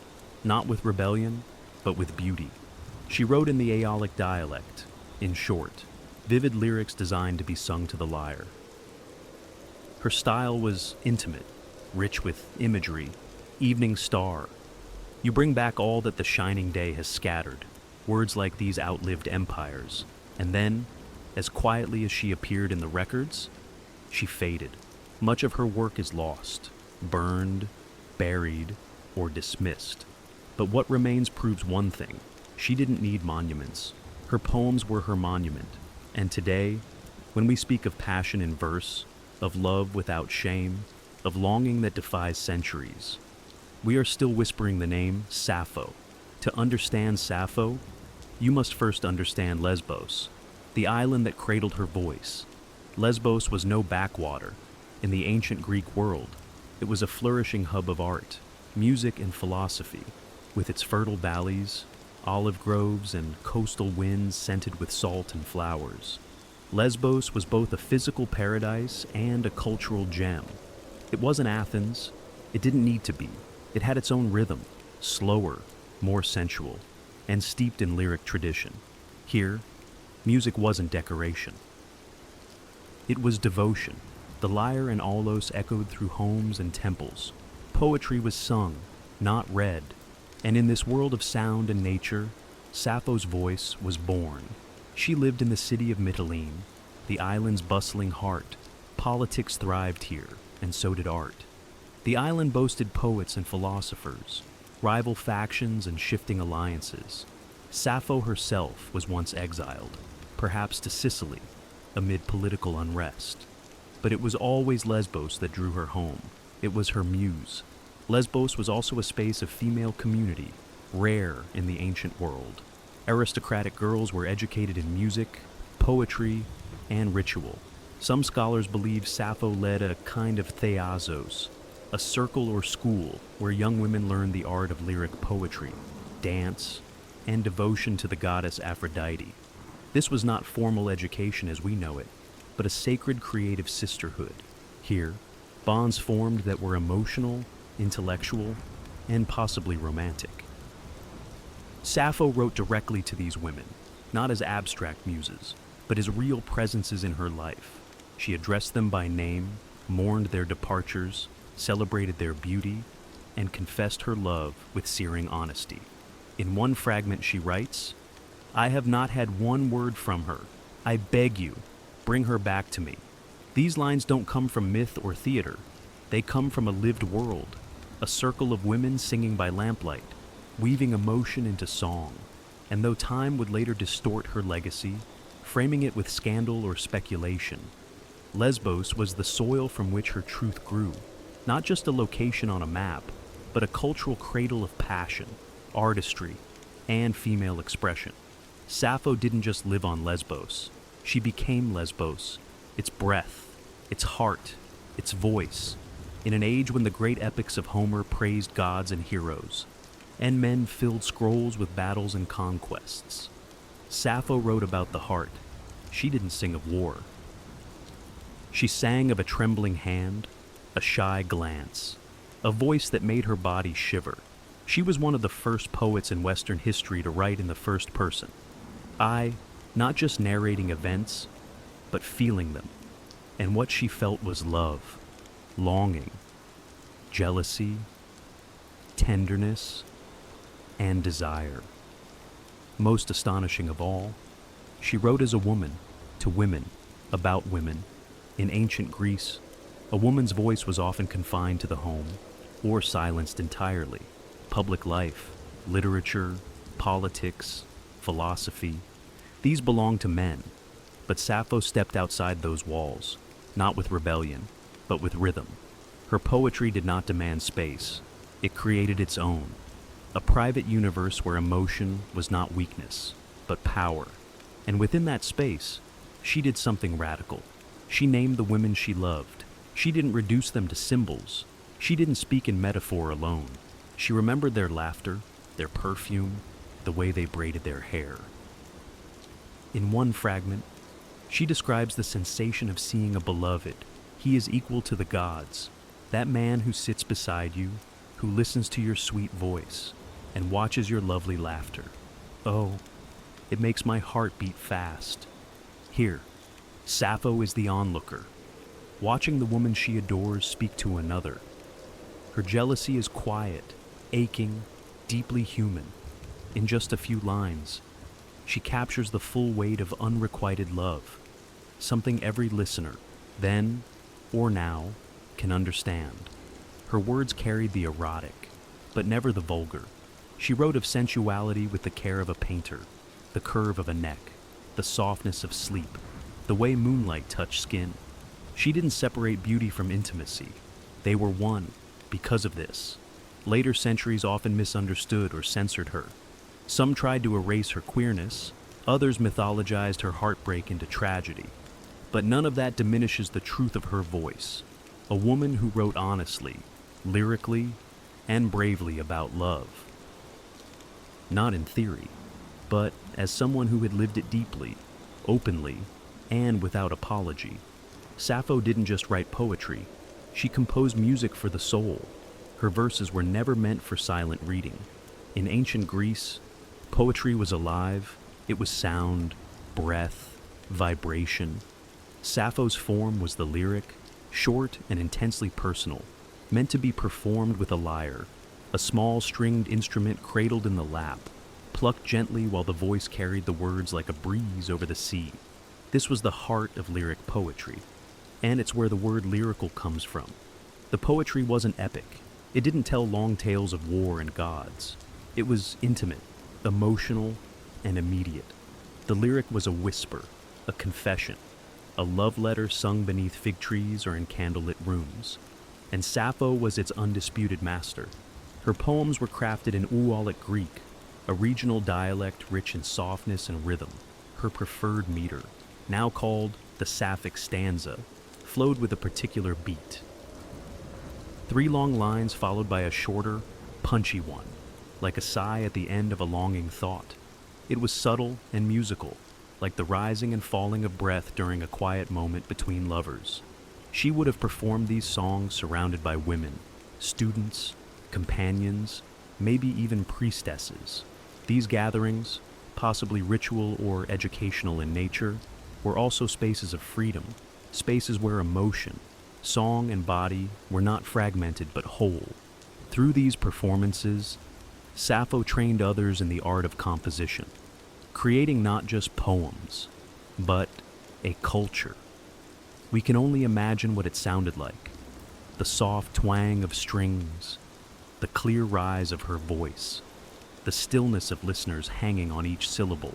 not with rebellion, but with beauty. She wrote in the Aeolic dialect, in short, vivid lyrics designed to be sung to the lyre. Her style was intimate, rich with imagery, evening star. You bring back all that the shining day has scattered. Words like these outlived empires. And then, as quietly as she appeared in the records, she faded. Much of her work is lost, burned, buried, or dismissed. But what remains proves one thing. She didn't need monuments. Her poems were her monument. And today, when we speak of passion in verse, of love without shame, of longing that defies centuries, we are still whispering the name Sappho. To understand Sappho, you must first understand Lesbos, the island that cradled her voice. Lesbos was no backwater. In the ancient Greek world, it was a flourishing hub of art, music, and philosophy, with its fertile valleys, olive groves, and coastal winds scented with salt and flowers. Lesbos was both a physical paradise and a cultural gem. It wasn't Athens. It didn't need to be. It had its own rhythm, slower, more sensual, and steeped in lyric tradition. Here, music wasn't decoration. It was devotion. The lyre and aulos echoed through homes and temples. Poetry was sung, not read. And in this world of sound and nature, Sappho's voice was born. She lived in the city of Mytilene, the island's bustling heart. Politics thrived here, and so did art. The island boasted poets and philosophers, rival factions and shifting alliances. Sappho herself was once exiled, perhaps to Sicily, amid political unrest. But it was always Lesbos that drew her home. It was her muse. Lesbos was also a space of female community, rare in the ancient world. Aristocratic girls were educated in music, poetry, and ritual. Some scholars believe Sappho led a kind of theazos, a circle or school where young women learned the art of lyric poetry, dance, and devotion to the goddess Aphrodite. This was not formal education as we know it, but a sacred creative sisterhood. Here, bonds formed that were emotional, intellectual, and possibly romantic. Sappho wrote directly to these women, not as abstract muses, but as real presences in her life. She addressed them by name, mourned their departures, celebrated their beauty, and confessed her love with searing honesty. In one fragment she writes, "I have not had one word from her. I beg you, bring her back to me." These lines don't come from myth or theater. They come from a lived world, a circle of women singing by lamplight, weaving emotion into song. And though time would later distort her legacy, framing it with scandal or speculation, Lesbos was the soil from which her truth grew, not just a location on a map, but a cultural cradle of passion, artistry, and female expression. Sappho didn't just live on Lesbos. She became Lesbos, its breath, its heart, its voice, in an age when the great epics of Homer praised gods and heroes, and men filled scrolls with battles and conquests. Sappho wrote about the heart. She didn't sing of war. She sang of a trembling hand, a shy glance, a voice that made her body shiver. She was one of the first poets in Western history to write in the first person. Not just narrating events, but feeling them. And what she felt was love, longing, jealousy, tenderness, and desire. Most astonishing of all, she wrote as a woman, to women, about women. In ancient Greece, a woman's voice was often confined to the home or silenced entirely. Public life, literature, politics, philosophy, these belonged to men. But Sappho stepped outside those walls, not with rebellion, but with rhythm. Her poetry did not demand space. It created its own, a private universe where emotion was not weakness, but power. And within that space, she did something radical. She named the women she loved. She didn't reduce them to symbols. She didn't speak in metaphor alone. She remembered their laughter, their perfume, the way they braided their hair. In one fragment, she describes the sensation of seeing a beloved. He is equal to the gods. That man who sits beside you, who listens to your sweet voice, and watches your lovely laughter. Oh, it makes my heart beat fast. Here, Sappho is the onlooker, watching the woman she adores speak to another. Her jealousy is quiet, aching, deeply human. In just a few lines, she captures the full weight of unrequited love, something every listener, then or now, can understand. Her words carried the erotic, but never the vulgar. She wrote of sensuality with the care of a painter, the curve of a neck, the softness of sleep, the way moonlight touched skin. She didn't separate beauty from intimacy. They were one because of this. Later centuries often misunderstood or censored her. Some tried to erase her queerness, others mythologized her heartbreak into tragedy. But none of that diminishes the truth of her voice. A woman who wrote honestly, lyrically, and bravely about love. Not in theory, but as someone who had lived it deeply, openly, and without apology. Sappho didn't just write poetry, she composed music for the soul. Her verses were never meant for silent reading. In ancient Greece, poetry was alive. It was sound, breath, vibration. Sappho's form was the lyric, short and intensely personal, meant to be performed with a lyre, a small stringed instrument cradled in the lap, plucked gently while the voice carried the words like a breeze over the sea. This was the heart of lyric poetry, and it's where the word lyrical comes from. The poetry wasn't epic. It didn't tell long tales of war and gods. It was intimate, emotional, and immediate. The lyric was a whisper, a confession, a love letter sung beneath fig trees or in candlelit rooms. And Sappho was its undisputed master. Her poems were crafted in Ualic Greek, a regional dialect rich in softness and rhythm. Her preferred meter, now called the Sapphic stanza, flowed with a particular beat. 3 long lines followed by a shorter, punchy one, like a sigh at the end of a longing thought. It was subtle and musical, like the rising and falling of breath during a quiet moment between lovers. She would have performed these songs surrounded by women, students, companions, maybe even priestesses. These gatherings, possibly ritual or educational in nature, were also spaces of freedom, spaces where emotion, song, and body were not fragmented but whole. Through these performances, Sappho trained others in the art of composition, creating not just poems, but a culture. We can only imagine what it sounded like, the soft twang of strings, the clear rise of her voice, the stillness of listeners hanging on each syllable.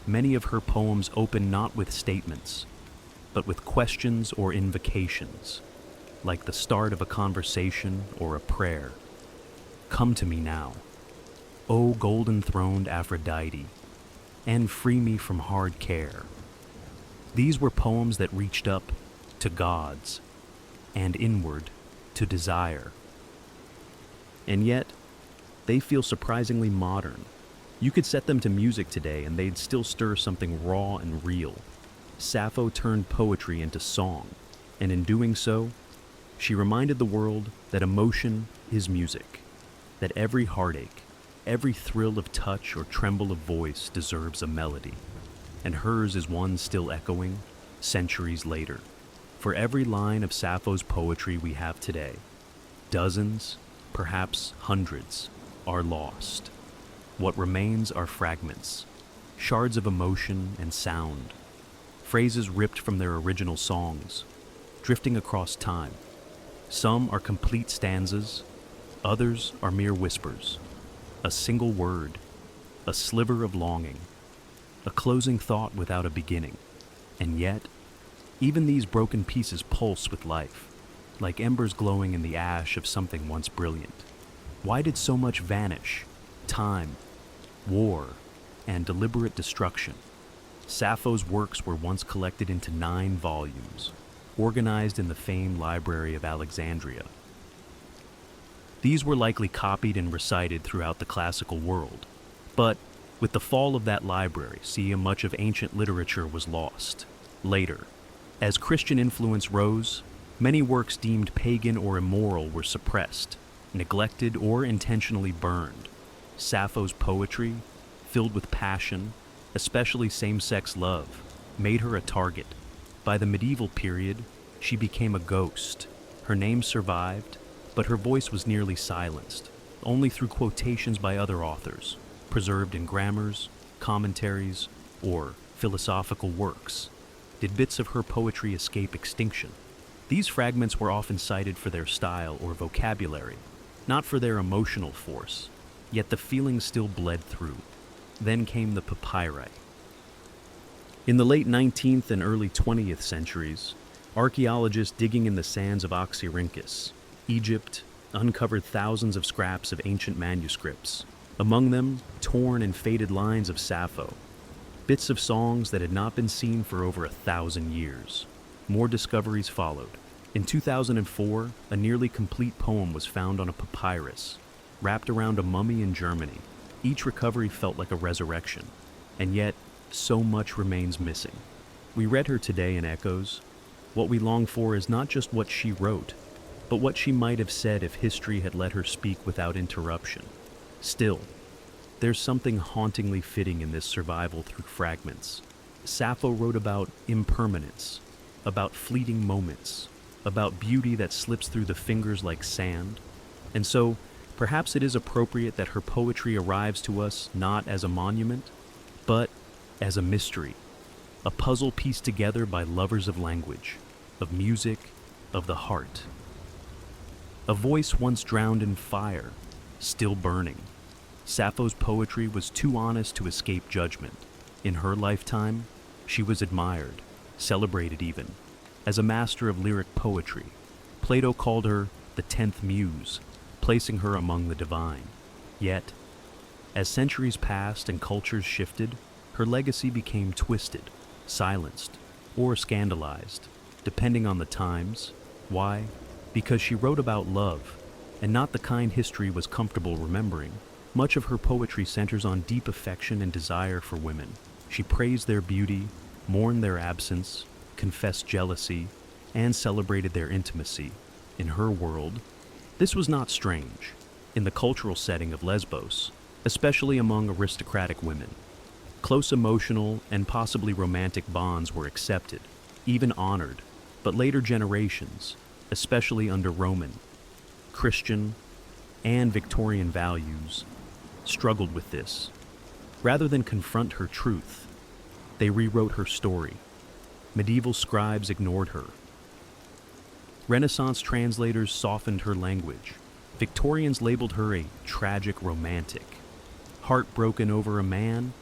Many of her poems open not with statements, but with questions or invocations, like the start of a conversation or a prayer. Come to me now, O golden-throned Aphrodite, and free me from hard care. These were poems that reached up to gods and inward to desire. And yet, they feel surprisingly modern. You could set them to music today and they'd still stir something raw and real. Sappho turned poetry into song, and in doing so, she reminded the world that emotion is music, that every heartache, every thrill of touch or tremble of voice deserves a melody, and hers is one still echoing centuries later. For every line of Sappho's poetry we have today, dozens, perhaps hundreds, are lost. What remains are fragments, shards of emotion and sound, phrases ripped from their original songs, drifting across time. Some are complete stanzas, others are mere whispers. A single word, a sliver of longing, a closing thought without a beginning. And yet, even these broken pieces pulse with life, like embers glowing in the ash of something once brilliant. Why did so much vanish? Time, war, and deliberate destruction. Sappho's works were once collected into 9 volumes, organized in the famed Library of Alexandria. These were likely copied and recited throughout the classical world, but with the fall of that library, much of ancient literature was lost. Later, as Christian influence rose, many works deemed pagan or immoral were suppressed, neglected, or intentionally burned. Sappho's poetry, filled with passion, especially same-sex love, made her a target. By the medieval period, she became a ghost. Her name survived, but her voice was nearly silenced, only through quotations by other authors, preserved in grammars, commentaries, or philosophical works. Did bits of her poetry escape extinction? These fragments were often cited for their style or vocabulary, not for their emotional force, yet the feelings still bled through. Then came the papyri. In the late 19th and early 20th centuries, archaeologists digging in the sands of Oxyrhynchus, Egypt, uncovered thousands of scraps of ancient manuscripts, among them torn and faded lines of Sappho, bits of songs that had not been seen for over 1,000 years. More discoveries followed. In 2004, a nearly complete poem was found on a papyrus, wrapped around a mummy in Germany. Each recovery felt like a resurrection, and yet so much remains missing. We read her today in Echoes. What we long for is not just what she wrote, but what she might have said if history had let her speak without interruption. Still, there's something hauntingly fitting in this survival through fragments. Sappho wrote about impermanence, about fleeting moments, about beauty that slips through the fingers like sand. And so, perhaps it is appropriate that her poetry arrives to us not as a monument, but as a mystery, a puzzle pieced together by lovers of language, of music, of the heart. A voice once drowned in fire, still burning. Sappho's poetry was too honest to escape judgment. In her lifetime, she was admired, celebrated even, as a master of lyric poetry. Plato called her the 10th muse, placing her among the divine. Yet, as centuries passed and cultures shifted, her legacy became twisted, silenced, or scandalized, depending on the times. Why? Because she wrote about love, and not the kind history was comfortable remembering. Much of her poetry centers on deep affection and desire for women. She praised their beauty, mourned their absence, confessed jealousy, and celebrated their intimacy. In her world, this was not strange. In the cultural setting of Lesbos, especially among aristocratic women, close emotional and possibly romantic bonds were accepted, even honored, but later generations, especially under Roman, Christian, and Victorian values, struggled with this. Rather than confront her truth, they rewrote her story. Medieval scribes ignored her. Renaissance translators softened her language. Victorians labeled her a tragic romantic, heartbroken over a man,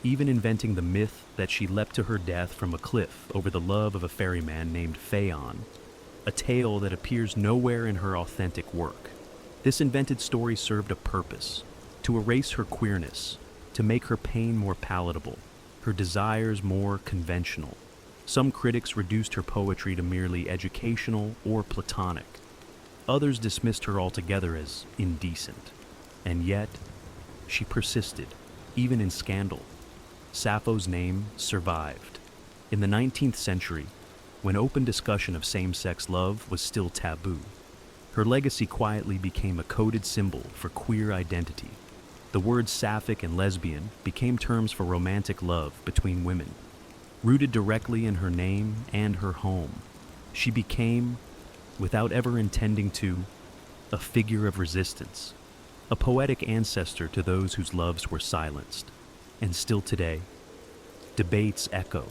even inventing the myth that she leapt to her death from a cliff over the love of a ferryman named Phaon, a tale that appears nowhere in her authentic work. This invented story served a purpose: to erase her queerness, to make her pain more palatable, her desires more conventional. Some critics reduced her poetry to merely educational or platonic. Others dismissed her altogether as indecent. And yet, she persisted, even in scandal. Sappho's name survived. In the 19th century, when open discussion of same-sex love was still taboo, her legacy quietly became a coded symbol for queer identity. The words sapphic and lesbian became terms for romantic love between women. Rooted directly in her name and her home, she became, without ever intending to, a figure of resistance, a poetic ancestor to those whose loves were silenced. And still today, debates echo.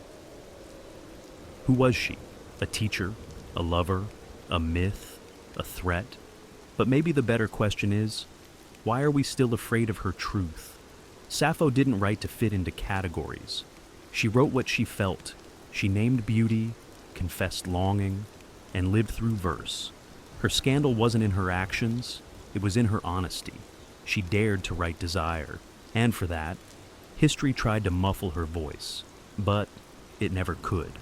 Who was she? A teacher? A lover? A myth? A threat? But maybe the better question is, why are we still afraid of her truth? Sappho didn't write to fit into categories. She wrote what she felt. She named beauty, confessed longing, and lived through verse. Her scandal wasn't in her actions, it was in her honesty. She dared to write desire, and for that, history tried to muffle her voice, but it never could.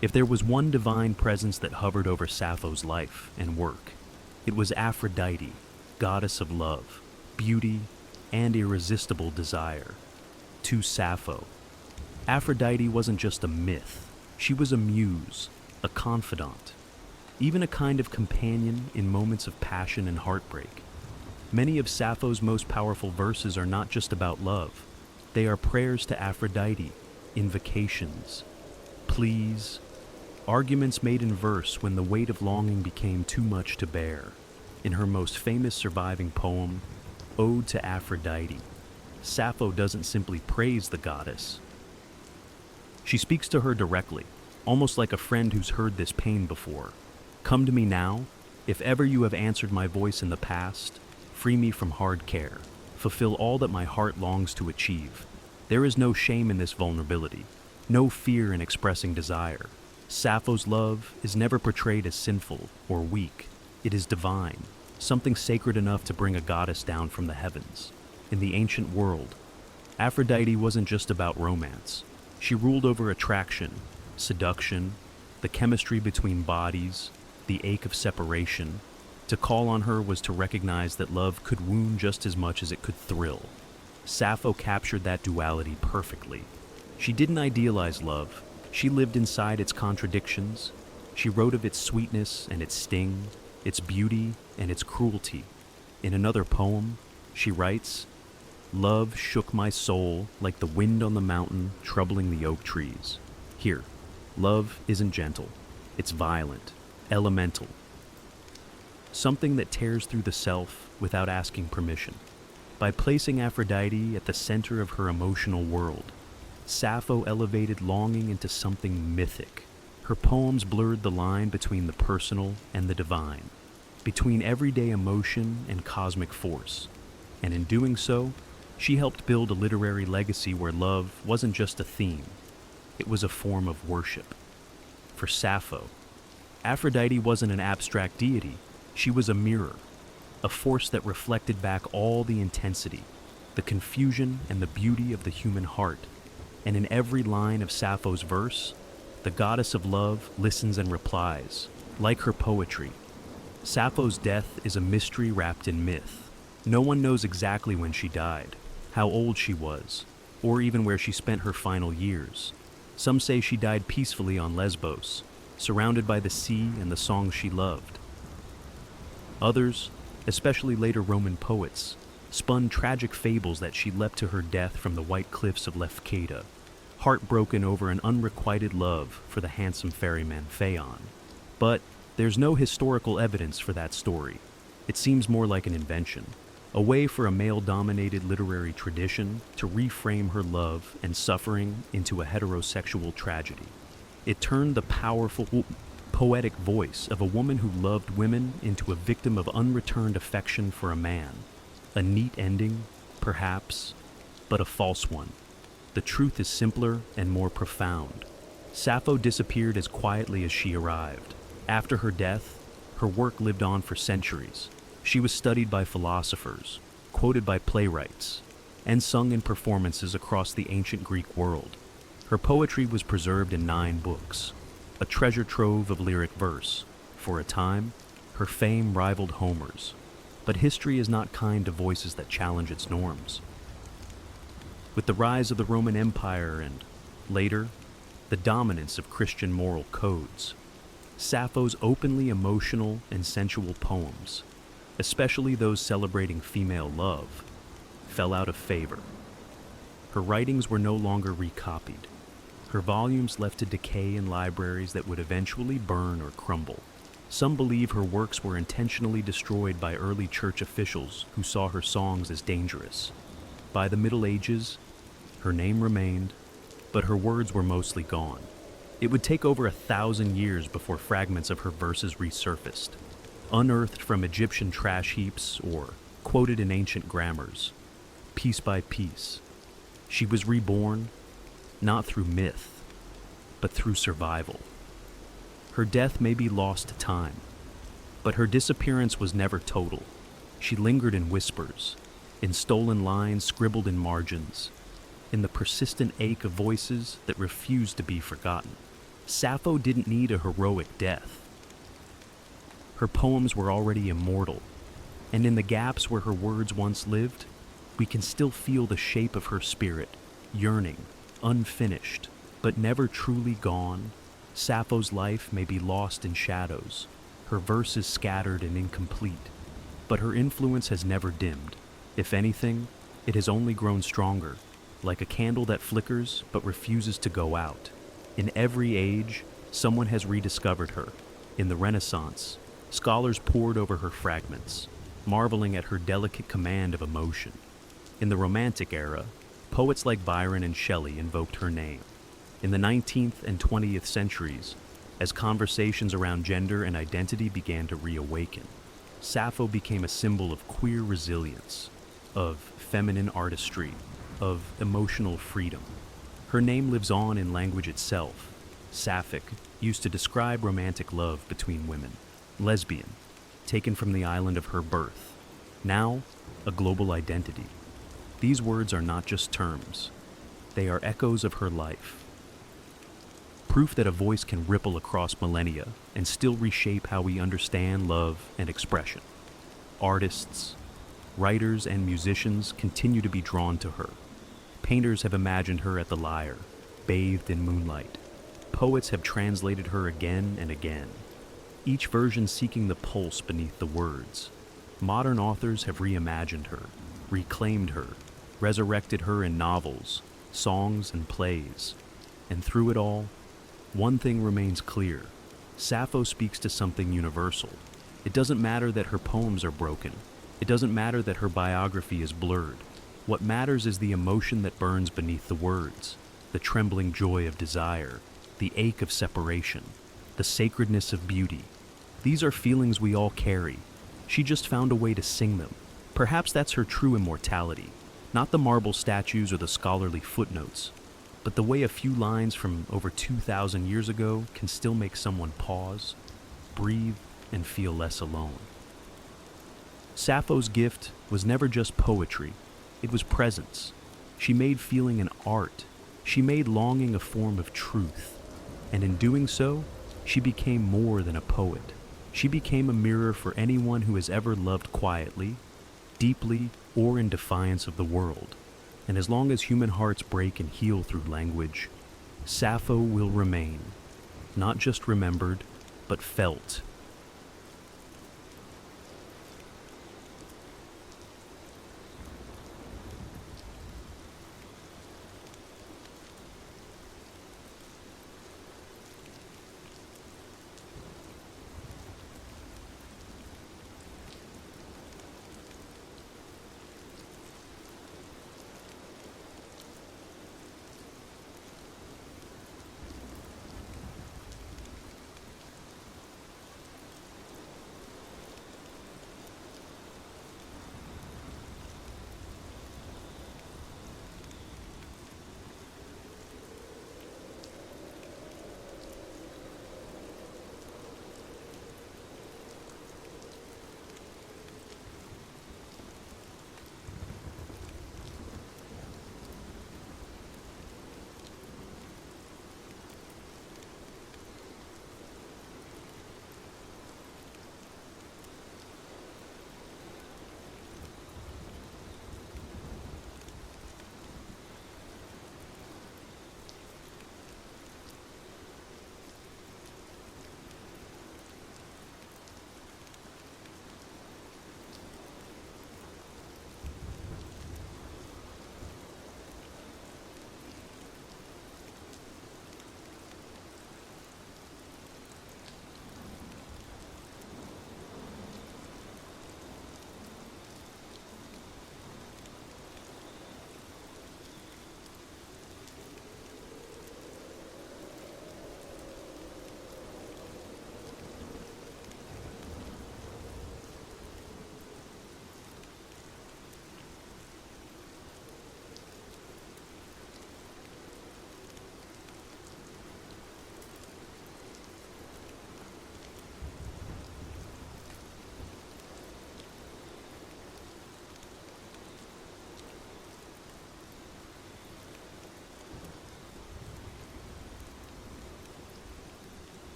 If there was one divine presence that hovered over Sappho's life and work, it was Aphrodite, goddess of love, beauty, and irresistible desire. To Sappho, Aphrodite wasn't just a myth, she was a muse, a confidant, even a kind of companion in moments of passion and heartbreak. Many of Sappho's most powerful verses are not just about love. They are prayers to Aphrodite, invocations, pleas, arguments made in verse when the weight of longing became too much to bear. In her most famous surviving poem, Ode to Aphrodite, Sappho doesn't simply praise the goddess. She speaks to her directly, almost like a friend who's heard this pain before. Come to me now, if ever you have answered my voice in the past, free me from hard care, fulfill all that my heart longs to achieve. There is no shame in this vulnerability, no fear in expressing desire. Sappho's love is never portrayed as sinful or weak. It is divine, something sacred enough to bring a goddess down from the heavens. In the ancient world, Aphrodite wasn't just about romance. She ruled over attraction, seduction, the chemistry between bodies, the ache of separation. To call on her was to recognize that love could wound just as much as it could thrill. Sappho captured that duality perfectly. She didn't idealize love. She lived inside its contradictions. She wrote of its sweetness and its sting, its beauty and its cruelty. In another poem, she writes, "Love shook my soul like the wind on the mountain troubling the oak trees." Here, love isn't gentle. It's violent, elemental. Something that tears through the self without asking permission. By placing Aphrodite at the center of her emotional world, Sappho elevated longing into something mythic. Her poems blurred the line between the personal and the divine, between everyday emotion and cosmic force. And in doing so, she helped build a literary legacy where love wasn't just a theme, it was a form of worship. For Sappho, Aphrodite wasn't an abstract deity, she was a mirror, a force that reflected back all the intensity, the confusion and the beauty of the human heart. And in every line of Sappho's verse, the goddess of love listens and replies, like her poetry. Sappho's death is a mystery wrapped in myth. No one knows exactly when she died, how old she was, or even where she spent her final years. Some say she died peacefully on Lesbos, surrounded by the sea and the songs she loved. Others, especially later Roman poets, spun tragic fables that she leapt to her death from the white cliffs of Lefkada, heartbroken over an unrequited love for the handsome ferryman Phaon. But there's no historical evidence for that story. It seems more like an invention, a way for a male-dominated literary tradition to reframe her love and suffering into a heterosexual tragedy. It turned the powerful, poetic voice of a woman who loved women into a victim of unreturned affection for a man. A neat ending, perhaps, but a false one. The truth is simpler and more profound. Sappho disappeared as quietly as she arrived. After her death, her work lived on for centuries. She was studied by philosophers, quoted by playwrights, and sung in performances across the ancient Greek world. Her poetry was preserved in 9 books, a treasure trove of lyric verse. For a time, her fame rivaled Homer's. But history is not kind to voices that challenge its norms. With the rise of the Roman Empire and, later, the dominance of Christian moral codes, Sappho's openly emotional and sensual poems, especially those celebrating female love, fell out of favor. Her writings were no longer recopied. Her volumes left to decay in libraries that would eventually burn or crumble. Some believe her works were intentionally destroyed by early church officials who saw her songs as dangerous. By the Middle Ages, her name remained, but her words were mostly gone. It would take over 1,000 years before fragments of her verses resurfaced, unearthed from Egyptian trash heaps or quoted in ancient grammars, piece by piece. She was reborn, not through myth, but through survival. Her death may be lost to time, but her disappearance was never total. She lingered in whispers, in stolen lines scribbled in margins, in the persistent ache of voices that refused to be forgotten. Sappho didn't need a heroic death. Her poems were already immortal, and in the gaps where her words once lived, we can still feel the shape of her spirit, yearning, unfinished, but never truly gone. Sappho's life may be lost in shadows, her verses scattered and incomplete, but her influence has never dimmed. If anything, it has only grown stronger, like a candle that flickers but refuses to go out. In every age, someone has rediscovered her. In the Renaissance, scholars pored over her fragments, marveling at her delicate command of emotion. In the Romantic era, poets like Byron and Shelley invoked her name. In the 19th and 20th centuries, as conversations around gender and identity began to reawaken, Sappho became a symbol of queer resilience, of feminine artistry, of emotional freedom. Her name lives on in language itself. Sapphic used to describe romantic love between women. Lesbian, taken from the island of her birth. Now, a global identity. These words are not just terms. They are echoes of her life. Proof that a voice can ripple across millennia and still reshape how we understand love and expression. Artists, writers, and musicians continue to be drawn to her. Painters have imagined her at the lyre, bathed in moonlight. Poets have translated her again and again, each version seeking the pulse beneath the words. Modern authors have reimagined her, reclaimed her, resurrected her in novels, songs, and plays. And through it all, one thing remains clear. Sappho speaks to something universal. It doesn't matter that her poems are broken. It doesn't matter that her biography is blurred. What matters is the emotion that burns beneath the words, the trembling joy of desire, the ache of separation, the sacredness of beauty. These are feelings we all carry. She just found a way to sing them. Perhaps that's her true immortality, not the marble statues or the scholarly footnotes, but the way a few lines from over 2,000 years ago can still make someone pause, breathe, and feel less alone. Sappho's gift was never just poetry. It was presence. She made feeling an art. She made longing a form of truth. And in doing so, she became more than a poet. She became a mirror for anyone who has ever loved quietly, deeply, or in defiance of the world. And as long as human hearts break and heal through language, Sappho will remain, not just remembered, but felt